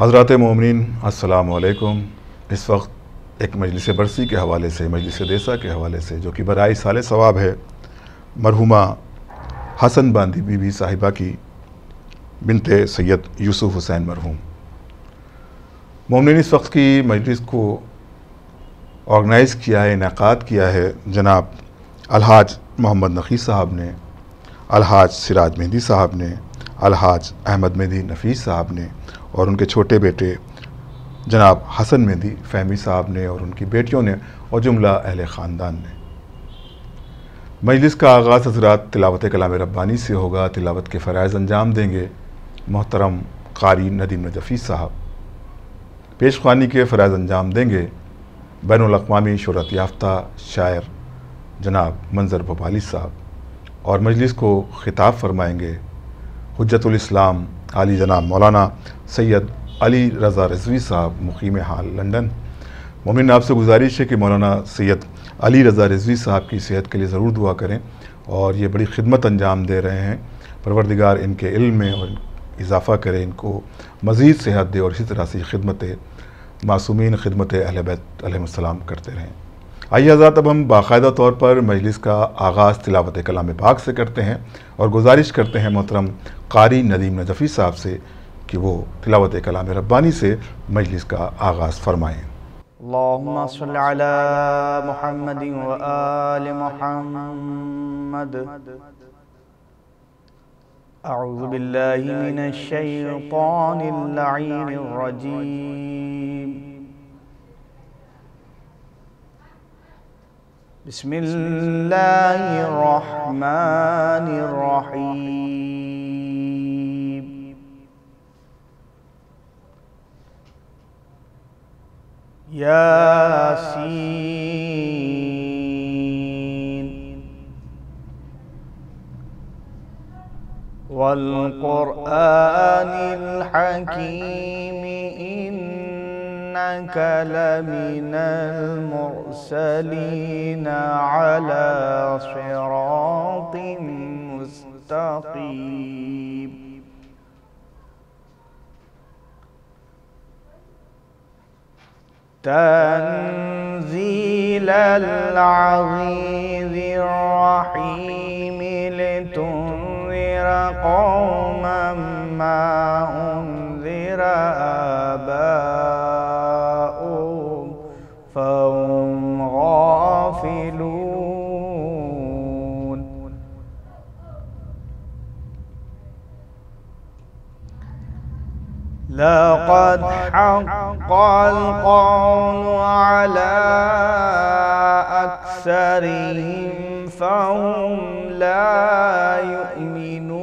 हज़रात मोमिनीन अस्सलामु अलैकुम। इस वक्त एक मजलिस बरसी के हवाले से, मजलिस देसा के हवाले से, जो कि बराए साले सवाब है, मरहुमा हसन बांदी बीबी साहिबा की बिनते सैयद यूसुफ हुसैन मरहूम। मोमिनीन, इस वक्त की मजलिस को ऑर्गेनाइज़ किया है, इनेकाद किया है जनाब अलहाज मोहम्मद नक़ी साहब ने, अलहाज सिराज मेहंदी साहब ने, अलहाज अहमद मेहंदी नफ़ीस साहब ने और उनके छोटे बेटे जनाब हसन मेहंदी फ़हमी साहब ने और उनकी बेटियों ने और जुमला अहले ख़ानदान ने। मजलिस का आगाज़ हज़रात तिलावत कलाम रब्बानी से होगा। तिलावत के फ़राइज़ अंजाम देंगे मोहतरम क़ारी नदीम नजफ़ी साहब। पेशख़वानी के फ़राइज़ अंजाम देंगे बैनुल अक़वामी शोहरत याफ़्ता शायर जनाब मंज़र भोपाली साहब। और मजलिस को ख़िताब फरमाएँगे हुज्जतुल इस्लाम आली जनाब मौलाना सैयद अली रज़ा रिज़वी साहब, मुक़ीम हाल लंदन। मोमिन, आपसे गुजारिश है कि मौलाना सैयद अली रज़ा रिज़वी साहब की सेहत के लिए ज़रूर दुआ करें और ये बड़ी खिदमत अंजाम दे रहे हैं। परवरदिगार इनके इल्म में और इजाफ़ा करे, इनको मज़ीद सेहत दे और इसी तरह से खिदमत मासूमीन, खिदमत अहले बैत अलैहिमुस्सलाम करते रहें। आइए हज़रात, अब हम बाकायदा तौर पर मजलिस का आगाज़ तिलावत कलाम पाक से करते हैं और गुजारिश करते हैं मोहतरम क़ारी नदीम नजफ़ी साहब से कि वो तिलावत कलाम रब्बानी से मजलिस का आगाज़ फरमाएँ। अल्लाहुम्मा सल्लि अला मुहम्मदिन व आलि मुहम्मद। अऊज़ु बिल्लाहि मिनश शैतानिर लईनिर रजीम। बिस्मिल्लाहिर रहमानिर रहीम। यासीन वल क़ुरआनिल हकीम इन्नका लमिनल मुरसलीन अला सिरातिम मुस्तक़ीम। तंज़ीलल अज़ीज़िर रहीम लितुन्ज़िरा क़ौमम मा उन्ज़िरा आबाउहुम फ़हुम गाफ़िलून। लक़द हक़्क़ल क़ौलु अला अक्सरिहिम फ़हुम ला युमिनून।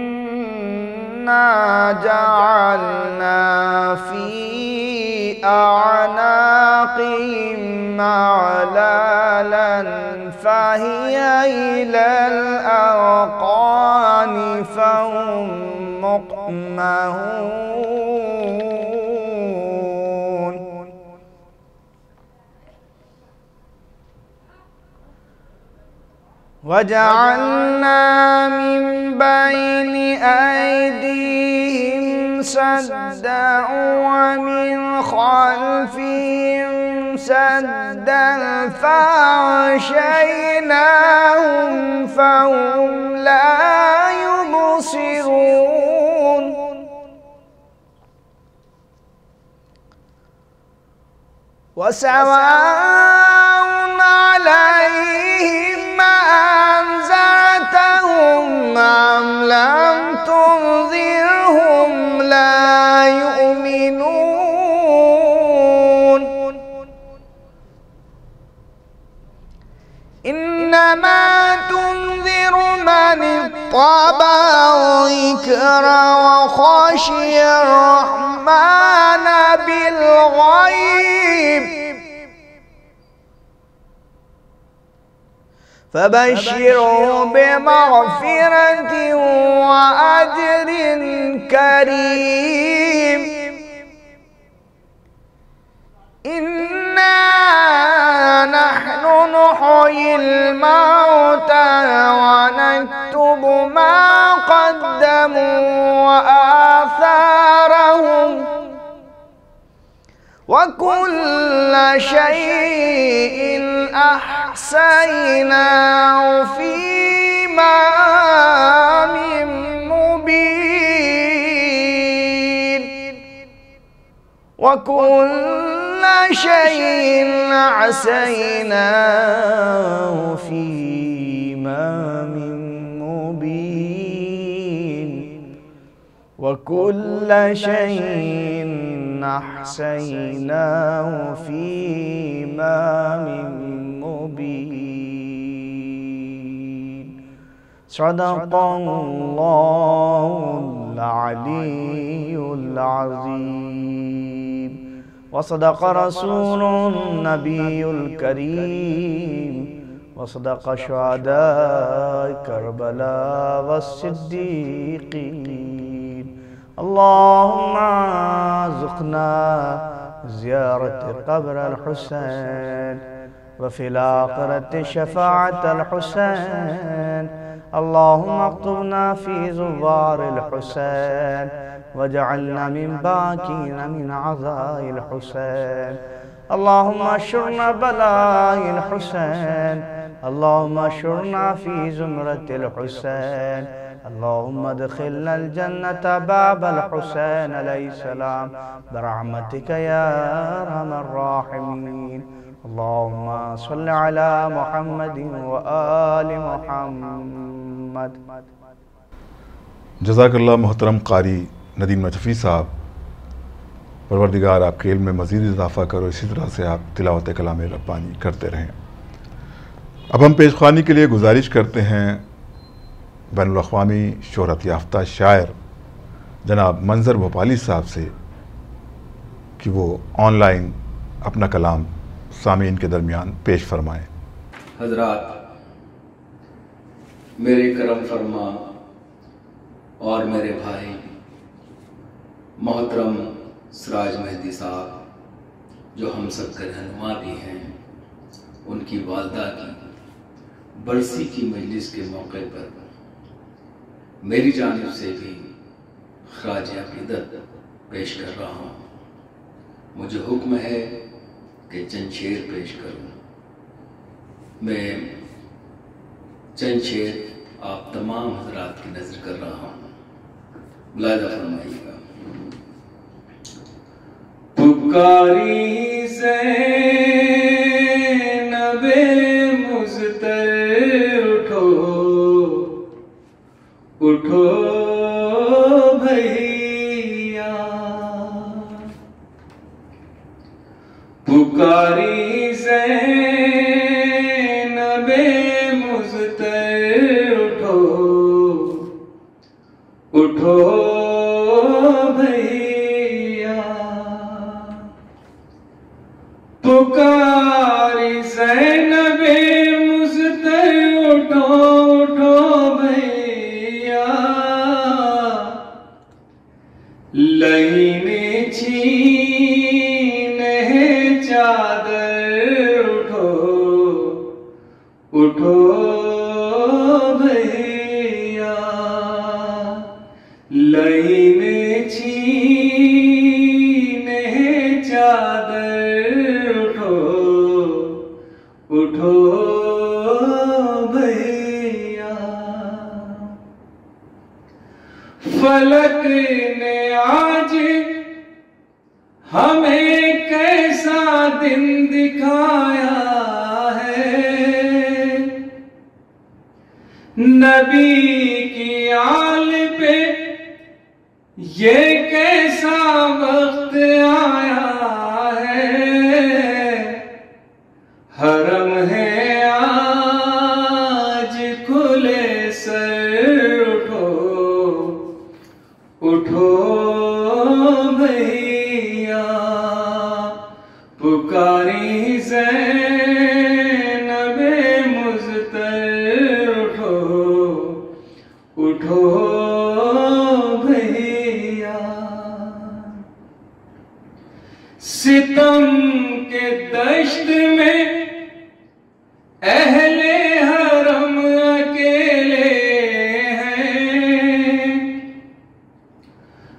इन्ना जअलना फ़ी अअनाक़िहिम अग़लालन फ़हिय इलल अज़क़ानि फ़हुम मुक़महून। वजअलना मिन बैनि ऐदीहिम सद्दन व मिन ख़ल्फ़िहिम सद्दन फ़अग़शयनाहुम फ़हुम ला युबसिरून। वसवाउन अलैहिम अअन्ज़रतहुम अम लम तुनज़िरहुम ला युमिनून। इन्नमा तुनज़िरु मन इत्तबअ ज़िक्र व ख़शिय अर्रहमान बिलग़ैब फबश्शिरहु बिमग़फ़िरतिन व अज्रिन करीम। इन्ना नहनु नुह्यिल वकुल्ल शैइन अहसैनाहु फी इमामिम मुबीन वकुल्ल शैइन अहसैनाहु फी इमामिम मुबीन वकुल्ल शैइन अहसैनाहु फी इमामिम मुबीन सदक़ल्लाहुल अलीयुल अज़ीम व सदक़ रसूलुन नबियुल करीम व सदक़ शुहदाए करबला व सिद्दीक़ीन अल्लाहुम्मा ज़ुक़ना ज़ियारत क़ब्र अल-हुसैन व फ़िल आख़िरति शफ़ाअत अल-हुसैन अल्लाहुम्मा अक्तुबना फ़ी ज़ुवारिल हुसैन वजअलना मिन बाक़ीन मिन अज़ाइल हुसैन अल्लाहुम्मा अशुरना बलाइल हुसैन अल्लाहुम्मा अशुरना फ़ी ज़ुमरतिल हुसैन अल्लाहुम्मा अदखिलना अल-जन्नत बाबल हुसैन अलैहिस्सलाम बिरहमतिका या अरहमर राहिमीन अल्लाहुम्मा सल्लि अला मुहम्मदिन व आलि मुहम्मद। जज़ाकल्लाह मोहतरम कारी नदीम नजफ़ी साहब, परवरदिगार आपके इल्म में मज़ीद इजाफ़ा करो, इसी तरह से आप तिलावत कलाम रब्बानी करते रहें। अब हम पेशखानी के लिए गुजारिश करते हैं बैनुल अक़वामी शोहरत याफ्ता शायर जनाब मंज़र भोपाली साहब से कि वो ऑनलाइन अपना कलाम सामीन के दरमियान पेश फरमाएँ। हज़रात, मेरे करम फरमा और मेरे भाई मोहतरम सिराज मेहदी साहब, जो हम सब के रहनुमा भी हैं, उनकी वालदा की बरसी की मजलिस के मौके पर मेरी जानिब से भी खराज अक़ीदत पेश कर रहा हूँ। मुझे हुक्म है कि चंद शेर पेश करूँ। मैं चंद शेर आप तमाम हज़रात की नज़र कर रहा हूँ, मुलाहिज़ा फरमाइएगा। पुकारी ज़ैनबे मुज़्तर उठो उठो भैया, पुकारी ज़ैनबे मुज़्तर उठो उठो भैया, पुकारी ज़ैनबे मुज़्तर उठो उठो भैया, लहीने छीने चादर उठो उठो भैया, लहीने छीने चादर उठो उठो भैया, फलक ने आज हमें कैसा दिन दिखाया है, नबी की आल पे ये कैसा वक्त आया है, हरम है आज खुले सर उठो उठो भैया, पुकारी ज़ैनबे मुज़्तर उठो उठो भैया, सितम के दश्त में अहले हरम अकेले हैं,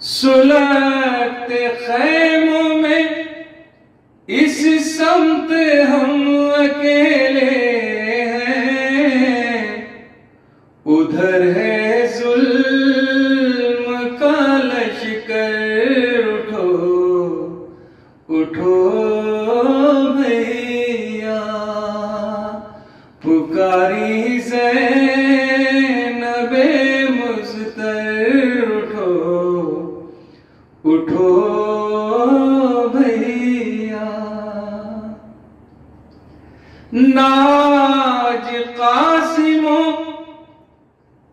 सुलगते खैमों में समत हम अकेले हैं, उधर है जुल्म का लश्कर। उठो उठो भैया, पुकारी ज़ैनबे मुज़्तर। उठो उठो भैया, नाज कासिमो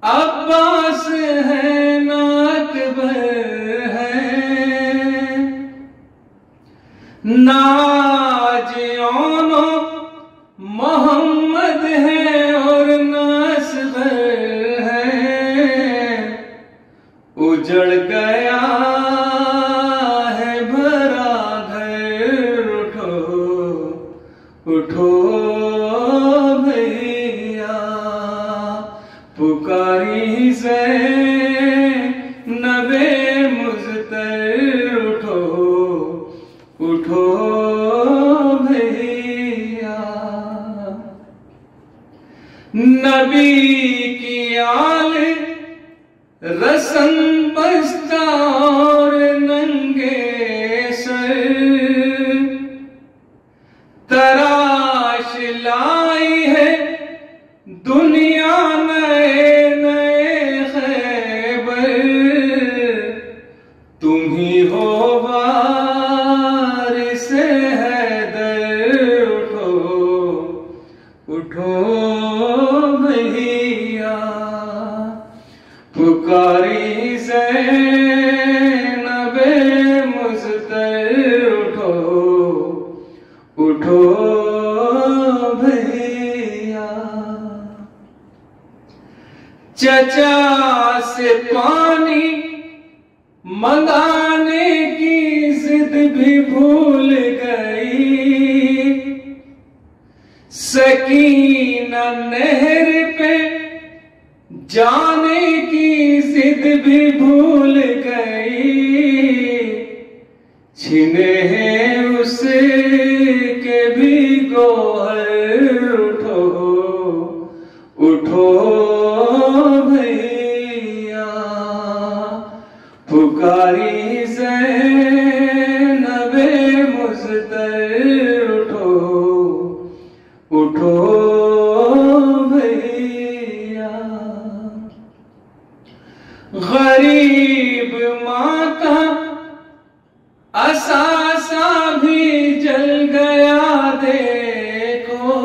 अब्बास है ना अकबर है, नाज ओनो मोहम्मद है और नासबर है। उजड़ गया है भरा घर। उठो उठो भैया, पुकारी ज़ैनबे मुज़्तर। उठो उठो भैया, नबी की आल रसन बस्ता और नंगे सर, तराश लाई है दुनिया नए नए खैबर। तुम ही हो वारिसे हैदर। उठो उठो भैया, पुकारी ज़ैनबे मुज़्तर। उठो उठो भैया, चचा से पानी मंगाने की जिद भी भूल गई, सकीना नहर पे जाने की जिद भी भूल गई। छिने हैं उसके भी गोहर। उठो उठो भैया, पुकारी ज़ैनबे मुज़्तर। उठो उठो भैया, गरीब माँ का असासा भी जल गया देखो,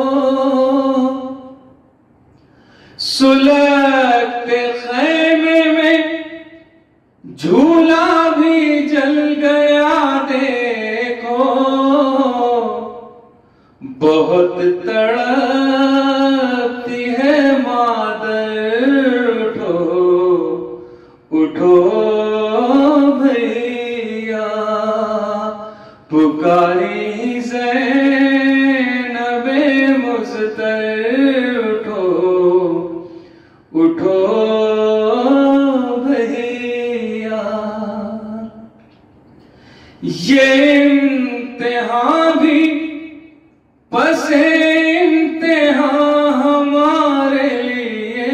सुलगते खैमे में झूला भी जल गया देखो। बहुत तड़पती है मादर। उठो उठो भैया, पुकारी ज़ैनबे मुज़्तर। उठो उठो भैया, ये इम्तिहान भी बसे इम्तिहान हमारे लिए,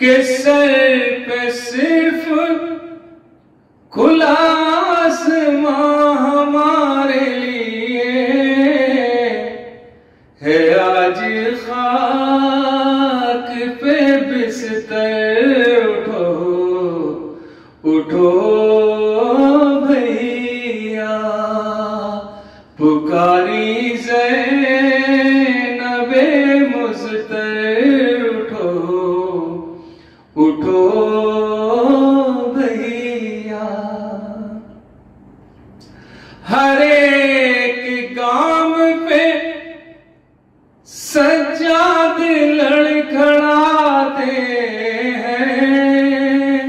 कि सर पे सिर्फ खुला आसमां हमारे लिए है। आज खाक पे बिस्तर। उठो उठो भैया, पुकारी ज़ैनबे मुज़्तर। उठो उठो भैया, हर एक गांव पे सज्जाद लड़खड़ाते हैं,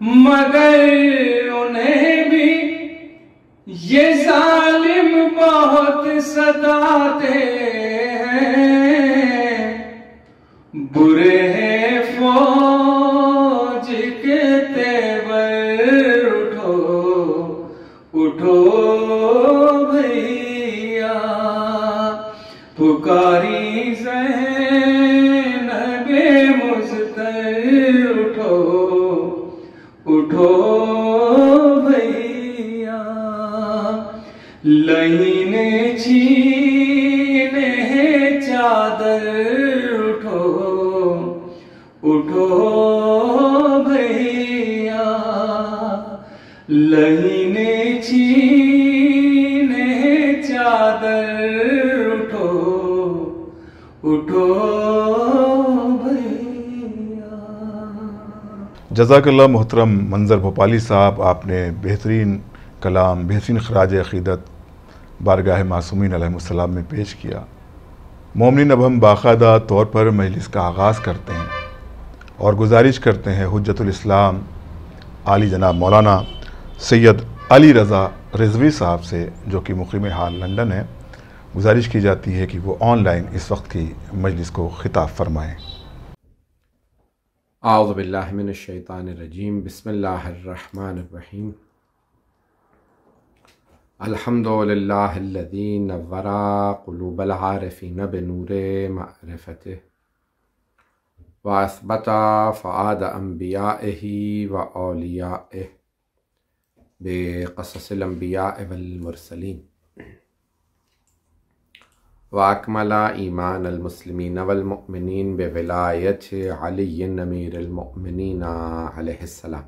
मगर उन्हें भी ये जालिम बहुत सताते हैं। बुरे हैं फौज के तेवर। उठो उठो भैया, पुकारी ज़ैनबे मुज़्तर, उठो उठो भैया, लहीने छीने चादर, उठो उठो भैया, लहीने छीने चादर, उठो उठो भैया। जज़ाकल्लाह मोहतरम मंजर भोपाली साहब, आपने बेहतरीन कलाम, बेहतरीन खराज अक़ीदत बारगाह मासूमीन अलैहिमुस्सलाम में पेश किया। मोमिनीन, अब हम बाकायदा तौर पर मजलिस का आगाज़ करते हैं और गुजारिश करते हैं हुज्जतुल इस्लाम आली जनाब मौलाना सैयद अली रज़ा रिज़वी साहब से, जो कि मुक़ीम हाल लंदन है। गुजारिश की जाती है कि वो ऑनलाइन इस वक्त की मजलिस को खिताब फरमाएँ। आऊज़ु बिल्लाहि मिनश शैतानिर रजीम, बिस्मिल्लाहिर रहमानिर रहीम। अल्हम्दुलिल्लाहिल्लज़ी नव्वरा क़ुलूबल आरिफ़ीन बिनूरे मअरिफ़तिही व असबता फ़ुआद अंबियाइही व औलियाइही बिक़ससिल अंबियाइ वल मुरसलीन व अकमला ईमानल मुस्लिमीन वल मुअमिनीन बिविलायति अलीय्यिन अमीरिल मुअमिनीन अलैहिस्सलाम।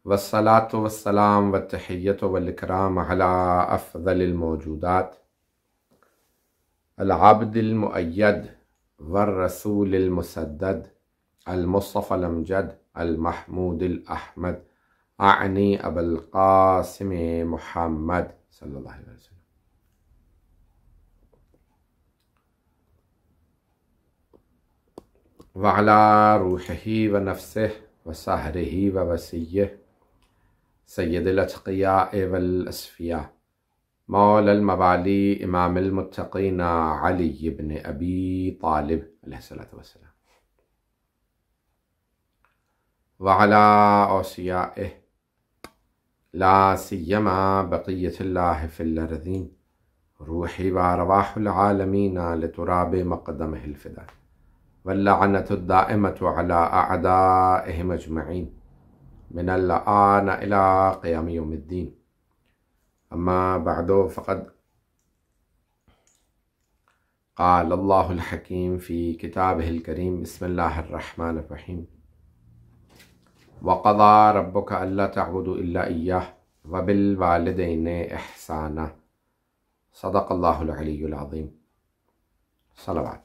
वस्सलातु वस्सलाम व तहिय्यतु वल इकराम अला अफ़ज़लिल मौजूदात अल अब्दिल मुअय्यद वर रसूलिल मुसद्दद अल मुस्तफ़ल अमजद अल महमूदिल अहमद आनी अबुल क़ासिम मुहम्मद सल्लल्लाहु अलैहि वसल्लम। व अला रूहिही व नफ्सिही व सहरिही व वसिय्यिही सय्यदिल अत्क़ियाए वल अस्फ़िया मौलल मवाली इमामिल मुत्तक़ीन अली इब्न अबी तालिब अलैहिस्सलातु वस्सलाम व अला औसियाइही ला सिय्यमा बक़िय्यतुल्लाहि फ़िल अर्ज़ीन रूही व अरवाहुल आलमीन लितुराबि मक़दमिहिल फ़िदा वल्लअनतु दाइमतु अला अअदाइहिम अजमईन मिनल आन इला क़ियाम यौमिद्दीन। अम्मा बअदु फ़क़द क़ाल अल्लाहुल हकीम फ़ी किताबिहिल करीम बिस्मिल्लाहिर रहमानिर रहीम व क़ज़ा रब्बुका अल्ला तअबुदू इल्ला इय्याह व बिल वालिदैनि इहसाना सदक़ल्लाहुल अलिय्युल अज़ीम। सलावत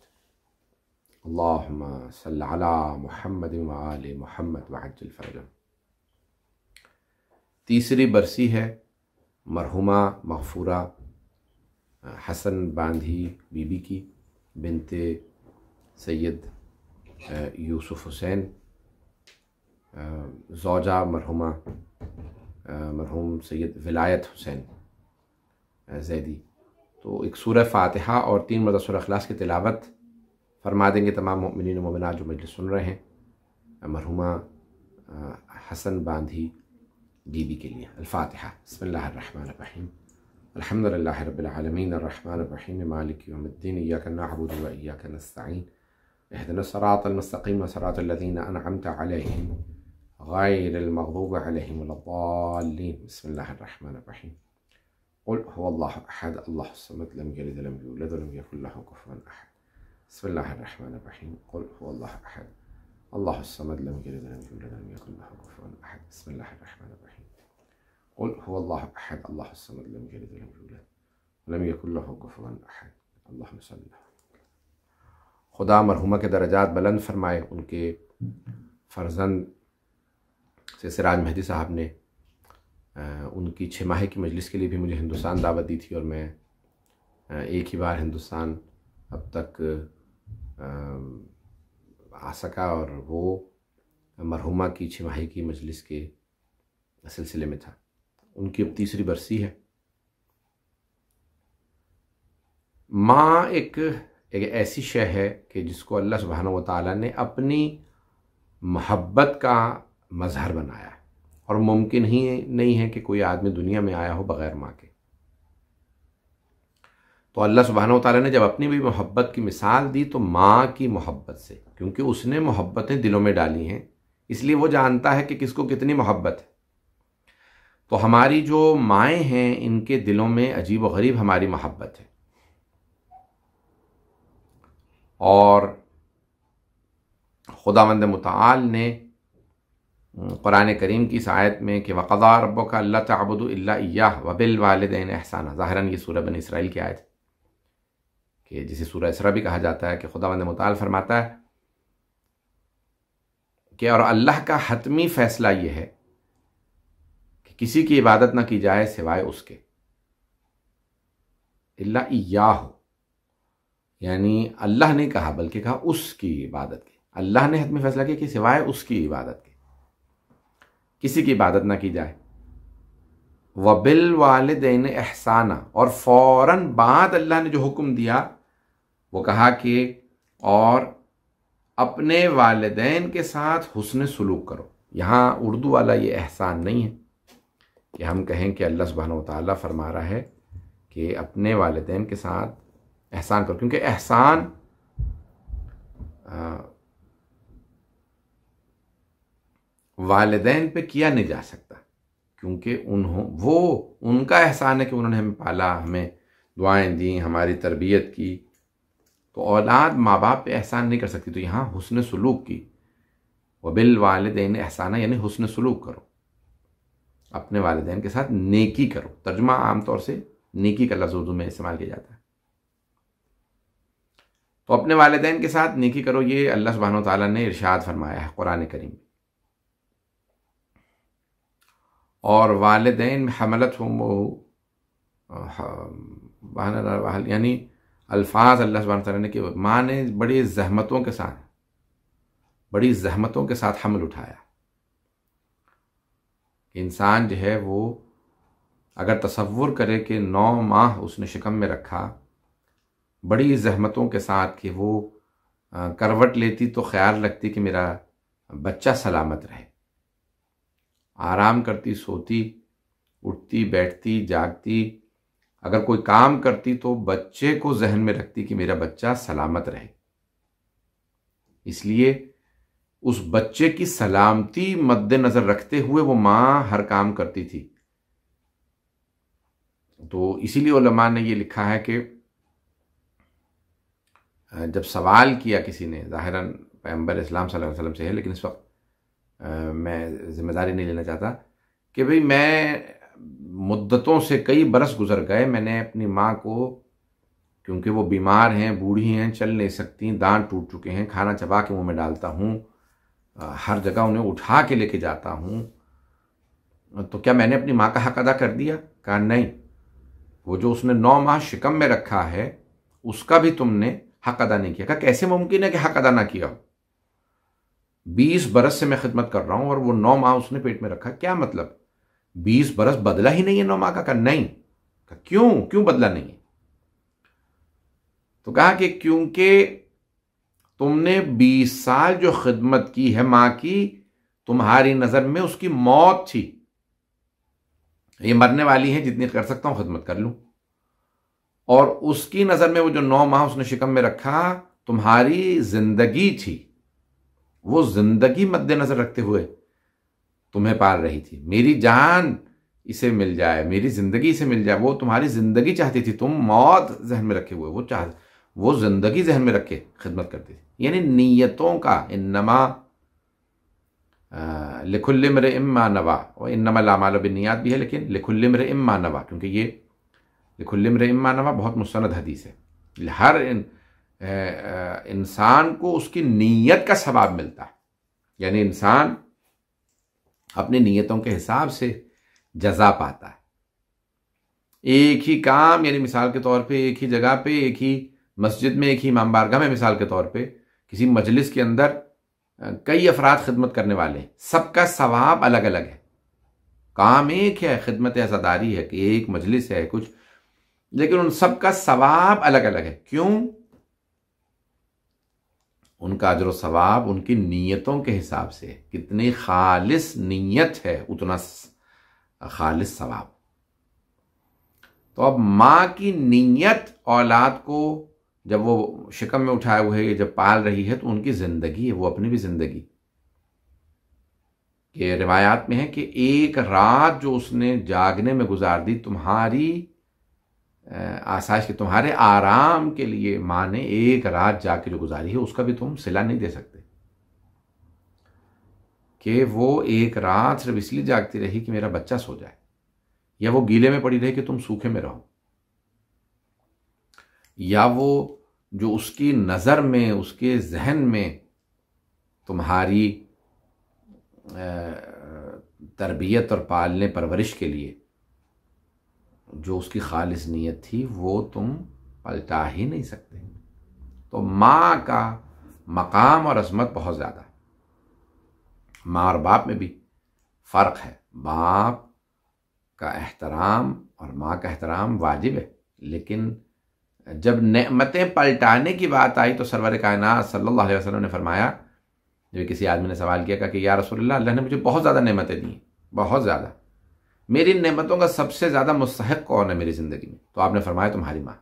अल्लाहुम्मा सल्लि अला मुहम्मद व आलि मुहम्मद व अज्जिल फ़रजहम। तीसरी बरसी है मरहुमा मग़फ़ूरा हसन बांधी बीबी की, बिनते सैयद यूसुफ़ हुसैन, ज़ौजा मरहूम सैयद विलायत हुसैन ज़ैदी। तो एक सूरह फ़ातिहा और 3 मरतबा सूरह इख़लास की तिलावत फरमा देंगे तमाम मोमिनीन व मोमिनात जो मजलिस सुन रहे हैं मरहुमा हसन बांधी बीबी के लिए। अल-फ़ातिहा। बिस्मिल्लाहिर रहमानिर रहीम। अल्हम्दुलिल्लाहि रब्बिल आलमीन अर्रहमानिर रहीम मालिकि यौमिद्दीन इय्याका नअबुदु व इय्याका नस्तईन इहदिनस सिरातल मुस्तक़ीम सिरातल लज़ीना अनअमता अलैहिम गैरिल मग़दूबि अलैहिम वलद्दाल्लीन। बिस्मिल्लाहिर रहमानिर रहीम। क़ुल हुवल्लाहु अहद अल्लाहुस समद लम यलिद व लम यूलद व लम यकुल लहु कुफ़ुवन अहद। बिस्मिल्लाहिर रहमानिर रहीम। क़ुल हुवल्लाहु अहद अल्लाहुस समद लम यलिद व लम यूलद व लम यकुल लहु कुफ़ुवन अहद। बिस्मिल्लाहिर रहमानिर रहीम। क़ुल हुवल्लाहु अहद अल्लाहुस समद लम यलिद व लम यूलद व लम यकुल लहु कुफ़ुवन अहद। अल्लाहुम्मा सल्लि। खुदा मरहुमा के दरजात बुलंद फरमाए। उनके फ़र्ज़ंद से सिराज मेहदी साहब ने उनकी 6 माह की मजलिस के लिए भी मुझे हिंदुस्तान दावत दी थी और मैं एक ही बार हिंदुस्तान अब तक आ सका और वो मरहुमा की 6 माह की मजलिस के सिलसिले में था। उनकी अब तीसरी बरसी है। माँ एक ऐसी शय है कि जिसको अल्लाह सुब्हानहू व तआला ने अपनी मोहब्बत का मज़हर बनाया है और मुमकिन ही नहीं है कि कोई आदमी दुनिया में आया हो बग़ैर माँ के। तो अल्लाह सुब्हानहू व तआला ने जब अपनी भी मोहब्बत की मिसाल दी तो माँ की मोहब्बत से, क्योंकि उसने मोहब्बतें दिलों में डाली हैं, इसलिए वो जानता है कि किसको कितनी मोहब्बत है। तो हमारी जो माएँ हैं इनके दिलों में अजीब व गरीब हमारी मोहब्बत है। और खुदावंद मुतआल ने कुरान करीम की इस आयत में कि वक़ज़ा रब्बुका अल्ला तअबुदू इल्ला इय्याह व बिल वालिदैनि इहसाना, ज़ाहिरन ये सूरह बनी इसराइल की आयत है कि जिसे सूरह इसरा भी कहा जाता है, कि खुदावंद मुतआल फरमाता है कि और अल्लाह का हतमी फ़ैसला ये है कि किसी की इबादत ना की जाए सिवाय उसके, इल्ला इय्याहु, यानी अल्लाह ने कहा बल्कि कहा उसकी इबादत की। अल्लाह ने हतमी फ़ैसला किया कि सिवाय उसकी इबादत के किसी की इबादत ना की जाए। व बिल वालिदैनि इहसाना, और फ़ौरन बाद अल्लाह ने जो हुक्म दिया वो कहा कि और अपने वालिदैन के साथ हुस्न सुलूक करो। यहाँ उर्दू वाला ये एहसान नहीं है कि हम कहें कि अल्लाह सुब्हानहू व तआला फरमा रहा है कि अपने वालिदैन के साथ एहसान करो, क्योंकि एहसान वालिदैन पे किया नहीं जा सकता, क्योंकि वो उनका एहसान है कि उन्होंने हमें पाला, हमें दुआएं दी, हमारी तरबियत की। तो औलाद माँ बाप पे एहसान नहीं कर सकती। तो यहाँ हुस्न सुलूक की, वबिल वालिदैन एहसाना, यानी हुस्न सुलूक करो, अपने वालिदैन के साथ नेकी करो। तर्जुमा आमतौर से नेकी का लफ्ज़ उर्दू में इस्तेमाल किया जाता है। तो अपने वालिदैन के साथ नेकी करो, ये अल्लाह सुब्हानहू व तआला ने इरशाद फरमाया है कुरान करीम में। और वालिदैन हमलत यानी अल्फाज अल्लाह सुब्हानहू व तआला ने कि माँ ने बड़ी ज़हमतों के साथ हमल उठाया। इंसान जो है वो अगर तसव्वुर करे कि 9 माह उसने शिकम में रखा, बड़ी ज़हमतों के साथ कि वो करवट लेती तो ख्याल रखती कि मेरा बच्चा सलामत रहे, आराम करती, सोती, उठती, बैठती, जागती, अगर कोई काम करती तो बच्चे को जहन में रखती कि मेरा बच्चा सलामत रहे। इसलिए उस बच्चे की सलामती मद्देनज़र रखते हुए वो माँ हर काम करती थी। तो इसीलिए उलमा ने ये लिखा है कि जब सवाल किया किसी ने, ज़ाहिरन पैगंबर इस्लाम सल्लल्लाहु अलैहि वसल्लम से है, लेकिन इस वक्त मैं जिम्मेदारी नहीं लेना चाहता, कि भाई मैं मुद्दतों से कई बरस गुजर गए, मैंने अपनी माँ को, क्योंकि वो बीमार हैं, बूढ़ी हैं, चल नहीं सकती, दांत टूट चुके हैं, खाना चबा के मुंह में डालता हूँ, हर जगह उन्हें उठा के लेके जाता हूँ, तो क्या मैंने अपनी माँ का हक अदा कर दिया? कहा नहीं, वो जो उसने 9 माह शिकम में रखा है उसका भी तुमने हक अदा नहीं किया। कहा कैसे मुमकिन है कि हक अदा ना किया हो? 20 बरस से मैं खिदमत कर रहा हूं और वो 9 माह उसने पेट में रखा, क्या मतलब 20 बरस बदला ही नहीं है 9 माह का? नहीं। कहा क्यों बदला नहीं है? तो कहा कि क्योंकि तुमने 20 साल जो खिदमत की है माँ की, तुम्हारी नजर में उसकी मौत थी, ये मरने वाली है, जितनी कर सकता हूं खिदमत कर लूं, और उसकी नजर में वो जो 9 माह उसने शिकम में रखा तुम्हारी जिंदगी थी, वो जिंदगी मद्देनजर रखते हुए तुम्हें पाल रही थी। मेरी जान इसे मिल जाए, मेरी जिंदगी इसे मिल जाए, वो तुम्हारी जिंदगी चाहती थी, तुम मौत जहन में रखे हुए वो जिंदगी जहन में रख के खिदमत करती थी। यानी नीयतों का, इन्नमा लिकुल्लि इम्रिइन मा नवा, और इन्नमल अमालु बिन्नियात भी है, लेकिन लिकुल्लि इम्रिइन मा नवा, क्योंकि ये लिकुल्लि इम्रिइन मा नवा बहुत मुस्तनद हदीस है। हर इंसान को उसकी नीयत का सवाब मिलता है, यानी इंसान अपनी नीयतों के हिसाब से जजा पाता है। एक ही काम, यानी मिसाल के तौर पे एक ही जगह पे, एक ही मस्जिद में, एक ही इमाम बारगाह में, मिसाल के तौर पे किसी मजलिस के अंदर कई अफराद खिदमत करने वाले हैं, सबका सवाब अलग अलग है, काम एक है, खिदमत अज़ादारी है कि एक मजलिस है कुछ, लेकिन उन सबका सवाब अलग अलग है। क्यों? उनका अजर सवाब उनकी नीयतों के हिसाब से, कितनी खालिस नीयत है उतना खालिस सवाब। तो अब माँ की नीयत औलाद को जब वो शिकम में उठाए हुए जब पाल रही है तो उनकी ज़िंदगी है, वो अपनी भी ज़िंदगी के रिवायात में है कि एक रात जो उसने जागने में गुजार दी तुम्हारी आसाइश के, तुम्हारे आराम के लिए माँ ने एक रात जाके जो गुजारी है उसका भी तुम सिला नहीं दे सकते। कि वो एक रात सिर्फ इसलिए जागती रही कि मेरा बच्चा सो जाए, या वो गीले में पड़ी रही कि तुम सूखे में रहो, या वो जो उसकी नज़र में उसके जहन में तुम्हारी तरबियत और पालने परवरिश के लिए जो उसकी खालिस नीयत थी वो तुम पलटा ही नहीं सकते। तो माँ का मकाम और अज़मत बहुत ज़्यादा। माँ और बाप में भी फ़र्क है। बाप का एहतराम और माँ का एहतराम वाजिब है, लेकिन जब नेमतें पलटाने की बात आई तो सरवर कायनात सल्लल्लाहु अलैहि वसल्लम ने फरमाया, जब किसी आदमी ने सवाल किया कि या रसूलल्लाह, अल्लाह ने मुझे बहुत ज़्यादा नेमतें दी, बहुत ज़्यादा, मेरी नेमतों का सबसे ज़्यादा मुस्तहिक कौन है मेरी ज़िंदगी में? तो आपने फरमाया तुम्हारी माँ।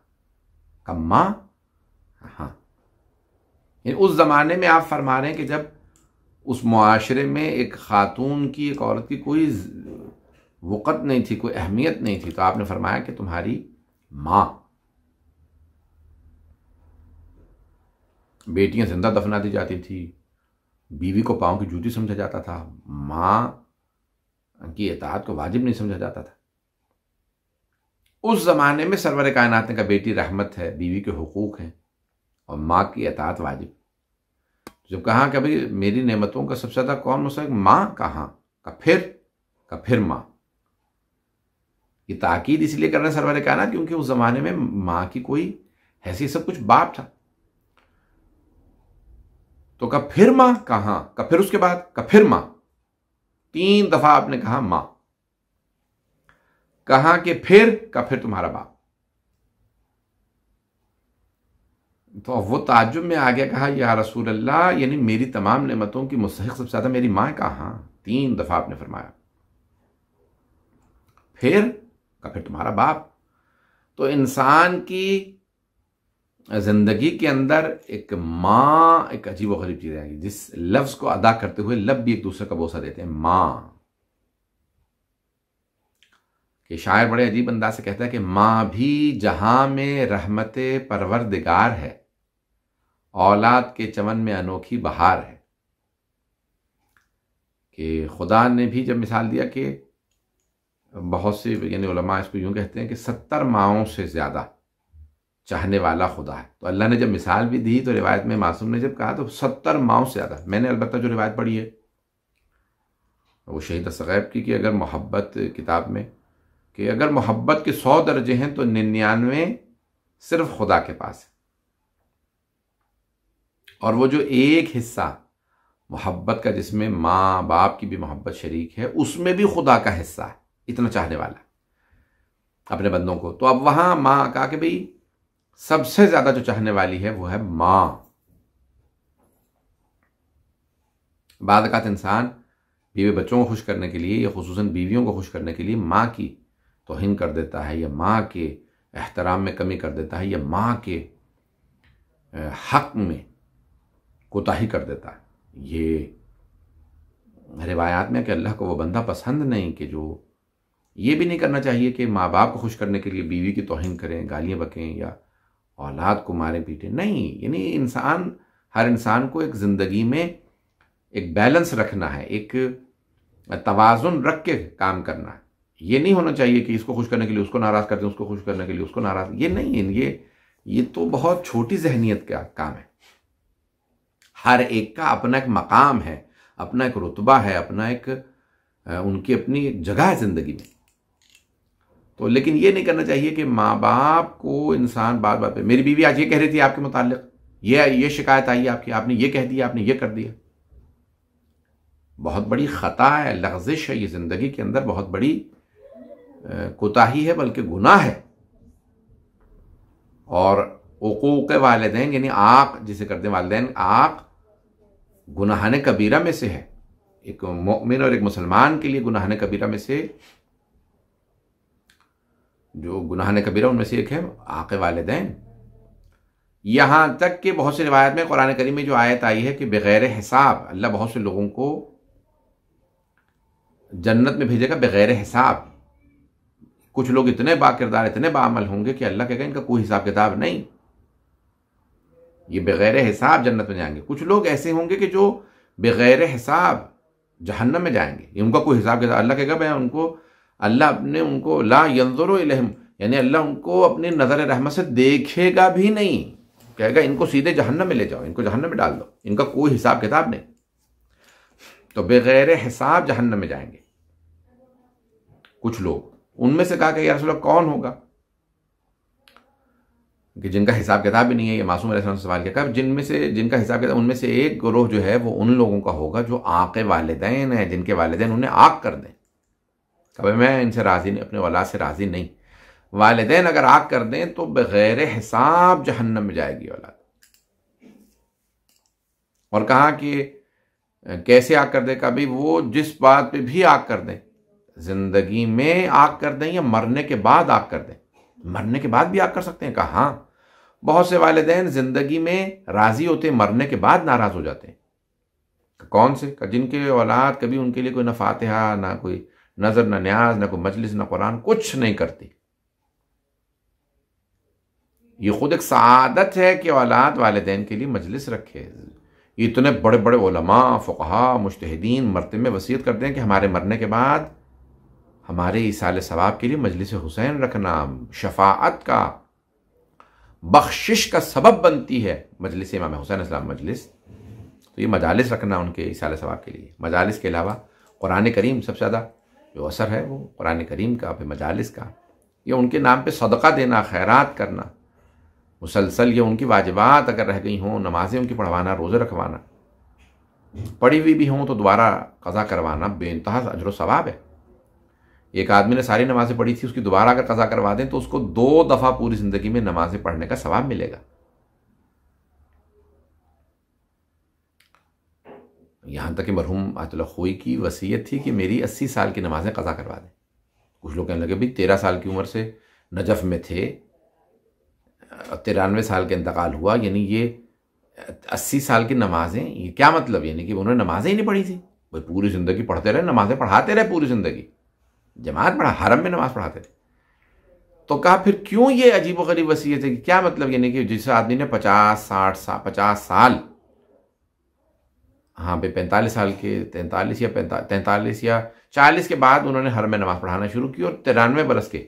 का माँ? हाँ। उस ज़माने में आप फरमा रहे हैं कि जब उस मुआशरे में एक खातून की, एक औरत की कोई वक़्त नहीं थी, कोई अहमियत नहीं थी, तो आपने फरमाया कि तुम्हारी माँ। बेटियां जिंदा दफना दी जाती थी, बीवी को पाँव की जूती समझा जाता था, माँ की इताअत को वाजिब नहीं समझा जाता था। उस ज़माने में सरवर कायनात ने कहा बेटी रहमत है, बीवी के हुकूक हैं और माँ की इताअत वाजिब। जब कहा कि भाई मेरी नेमतों का सबसे ज़्यादा कौन मुस्तहिक? माँ। कहाँ? का फिर माँ। ये ताकीद इसलिए कर रहे हैं सरवर कायनात क्योंकि उस ज़माने में माँ की कोई हैसियत, सब कुछ बाप था। तो का फिर माँ कहाँ? का फिर उसके बाद का फिर माँ। 3 दफा आपने कहा माँ। कहा कि फिर का फिर तुम्हारा बाप। तो वो ताज्जुब में आ गया, कहा या रसूल अल्लाह, यानी मेरी तमाम नेमतों की मुस्तहिक सबसे ज्यादा मेरी माँ। कहा 3 दफा आपने फरमाया। फिर का फिर तुम्हारा बाप। तो इंसान की जिंदगी के अंदर एक माँ एक अजीब व गरीब चीज है, जिस लफ्ज को अदा करते हुए लब भी एक दूसरे का बोसा देते हैं, माँ। कि शायर बड़े अजीब अंदाज से कहता है कि माँ भी जहां में रहमते परवरदिगार है, औलाद के चमन में अनोखी बहार है। कि खुदा ने भी जब मिसाल दिया कि बहुत से यानी उलमा इसको यूं कहते हैं कि 70 माओं से ज्यादा चाहने वाला खुदा है। तो अल्लाह ने जब मिसाल भी दी तो रिवायत में मासूम ने जब कहा तो 70 माओं से ज़्यादा। मैंने अलबत्ता जो रिवायत पढ़ी है वो शहीद सगैब की, कि अगर मोहब्बत किताब में कि अगर मोहब्बत के 100 दर्जे हैं तो 99 सिर्फ खुदा के पास है, और वो जो एक हिस्सा मोहब्बत का जिसमें माँ बाप की भी मोहब्बत शरीक है, उसमें भी खुदा का हिस्सा है, इतना चाहने वाला अपने बंदों को। तो अब वहां माँ कहा कि भाई सबसे ज्यादा जो चाहने वाली है वो है माँ। बाद अकात इंसान बीवी बच्चों को खुश करने के लिए या खुसूसन बीवियों को खुश करने के लिए माँ की तौहीन कर देता है, या माँ के एहतराम में कमी कर देता है, या माँ के हक में कोताही कर देता है। ये रिवायात में कि अल्लाह को वो बंदा पसंद नहीं, कि जो ये भी नहीं करना चाहिए कि माँ बाप को खुश करने के लिए बीवी की तौहीन करें, गालियाँ बकें या औलाद को मारें पीटें। नहीं, यानी हर इंसान को एक ज़िंदगी में एक बैलेंस रखना है, एक तवाज़ुन रख के काम करना है। ये नहीं होना चाहिए कि इसको खुश करने के लिए उसको नाराज़ कर दें, उसको खुश करने के लिए उसको नाराज़। ये नहीं, ये तो बहुत छोटी जहनीत का काम है। हर एक का अपना एक मकाम है, अपना एक रुतबा है, अपना एक उनकी अपनी एक जगह है ज़िंदगी में। तो लेकिन ये नहीं करना चाहिए कि माँ बाप को इंसान बात बात पे, मेरी बीवी आज ये कह रही थी आपके मुताल्लिक, ये शिकायत आई आपकी, आपने ये कह दिया, आपने ये कर दिया। बहुत बड़ी खता है, लग़ज़िश है, ये ज़िंदगी के अंदर बहुत बड़ी कोताही है, बल्कि गुनाह है। और उकूक़ वालिदैन यानी आक जिसे करते हैं वालिदैन, आक गुनाहन कबीरा में से है। एक मोमिन और एक मुसलमान के लिए गुनाहन कबीरा में से, जो गुनाहन कबीरा उनमें से एक है आक वालिदैन। यहां तक कि बहुत सी रिवायत में कुरान करीम में जो आयत आई है कि बगैर हिसाब अल्लाह बहुत से लोगों को जन्नत में भेजेगा बगैर हिसाब। कुछ लोग इतने बाकिरदार, इतने बाअमल होंगे कि अल्लाह कहेगा इनका कोई हिसाब किताब नहीं, ये बगैर हिसाब जन्नत में जाएंगे। कुछ लोग ऐसे होंगे कि जो बगैर हिसाब जहन्नम में जाएंगे, उनका कोई हिसाब किताब, अल्लाह कहेगा मैं उनको, अल्लाह अपने उनको ला यंजुरु इलैहिम यानी अल्लाह उनको अपनी नजर रहमत से देखेगा भी नहीं, कहेगा इनको सीधे जहन्नम में ले जाओ, इनको जहन्नम में डाल दो, इनका कोई हिसाब किताब नहीं। तो बगैर हिसाब जहन्नम में जाएंगे कुछ लोग। उनमें से कहा कि या रसूल अल्लाह कौन होगा कि जिनका हिसाब किताब भी नहीं है। ये मासूम अलैहिस्सलाम से सवाल किया, कहा जिनमें से जिनका हिसाब किताब, उनमें से एक ग्रोह जो है वो उन लोगों का होगा जो आक़े वालिदैन है, जिनके वालिदैन उन्हें आग कर दें। कभी मैं इनसे राजी नहीं, अपने औलाद से राजी नहीं। वालिदैन अगर आग कर दें तो बगैर हिसाब जहन्नम में जाएगी औलाद। और कहा कि कैसे आग कर दे, कभी वो जिस बात पे भी आग कर दें, जिंदगी में आग कर दें या मरने के बाद आग कर दें। मरने के बाद भी आग कर सकते हैं? कहा हाँ, बहुत से वालिदैन जिंदगी में राजी होते, मरने के बाद नाराज हो जाते हैं। कौन से? जिनके औलाद कभी उनके लिए कोई ना फातिहा, ना कोई नजर, ना न्याज, ना कोई मजलिस, ना कुरान, कुछ नहीं करती। ये खुद एक सआदत है कि औलाद वालिदैन के लिए मजलिस रखे। इतने बड़े बड़े उलमा, फुक़हा, मुज्तहिदीन मरते में वसीयत करते हैं कि हमारे मरने के बाद हमारे इसाले सवाब के लिए मजलिस हुसैन रखना, शफाअत का, बख्शिश का सबब बनती है मजलिस इमाम हुसैन अलैहिस्सलाम मजलिस। तो ये मजालिस रखना उनके इसाले सवाब के लिए। मजालिस के अलावा कुरान करीम सबसे ज़्यादा जो असर है वो कुरान करीम का, फिर मजालिस का। ये उनके नाम पे सदका देना, खैरात करना मुसलसल, ये उनकी वाजिबात अगर रह गई हों, नमाजें उनकी पढ़वाना, रोज़े रखवाना, पढ़ी हुई भी हों तो दोबारा कज़ा करवाना बेइंतहा अजर सवाब है। एक आदमी ने सारी नमाजें पढ़ी थी, उसकी दोबारा अगर कज़ा करवा दें तो उसको 2 दफ़ा पूरी ज़िंदगी में नमाजें पढ़ने का सवाब मिलेगा। यहाँ तक कि मरहूम आयतुल्लाह खोई की वसीयत थी कि मेरी 80 साल की नमाजें कज़ा करवा दें। कुछ लोग कहने लगे भाई 13 साल की उम्र से नजफ़ में थे, 93 साल के इंतकाल हुआ, यानी ये 80 साल की नमाजें, ये क्या मतलब? यानी कि उन्होंने नमाजें ही नहीं पढ़ी थी। भाई पूरी ज़िंदगी पढ़ते रहे, नमाजें पढ़ाते रहे, पूरी ज़िंदगी जमात पढ़ा, हरम में नमाज पढ़ाते थे। तो कहा फिर क्यों ये अजीब व गरीब वसीयत है? कि क्या मतलब? यानी कि जिस आदमी ने 50 साल, हाँ भाई 45 साल के, 43 या 40 के बाद उन्होंने हरम में नमाज पढ़ाना शुरू की और 93 बरस के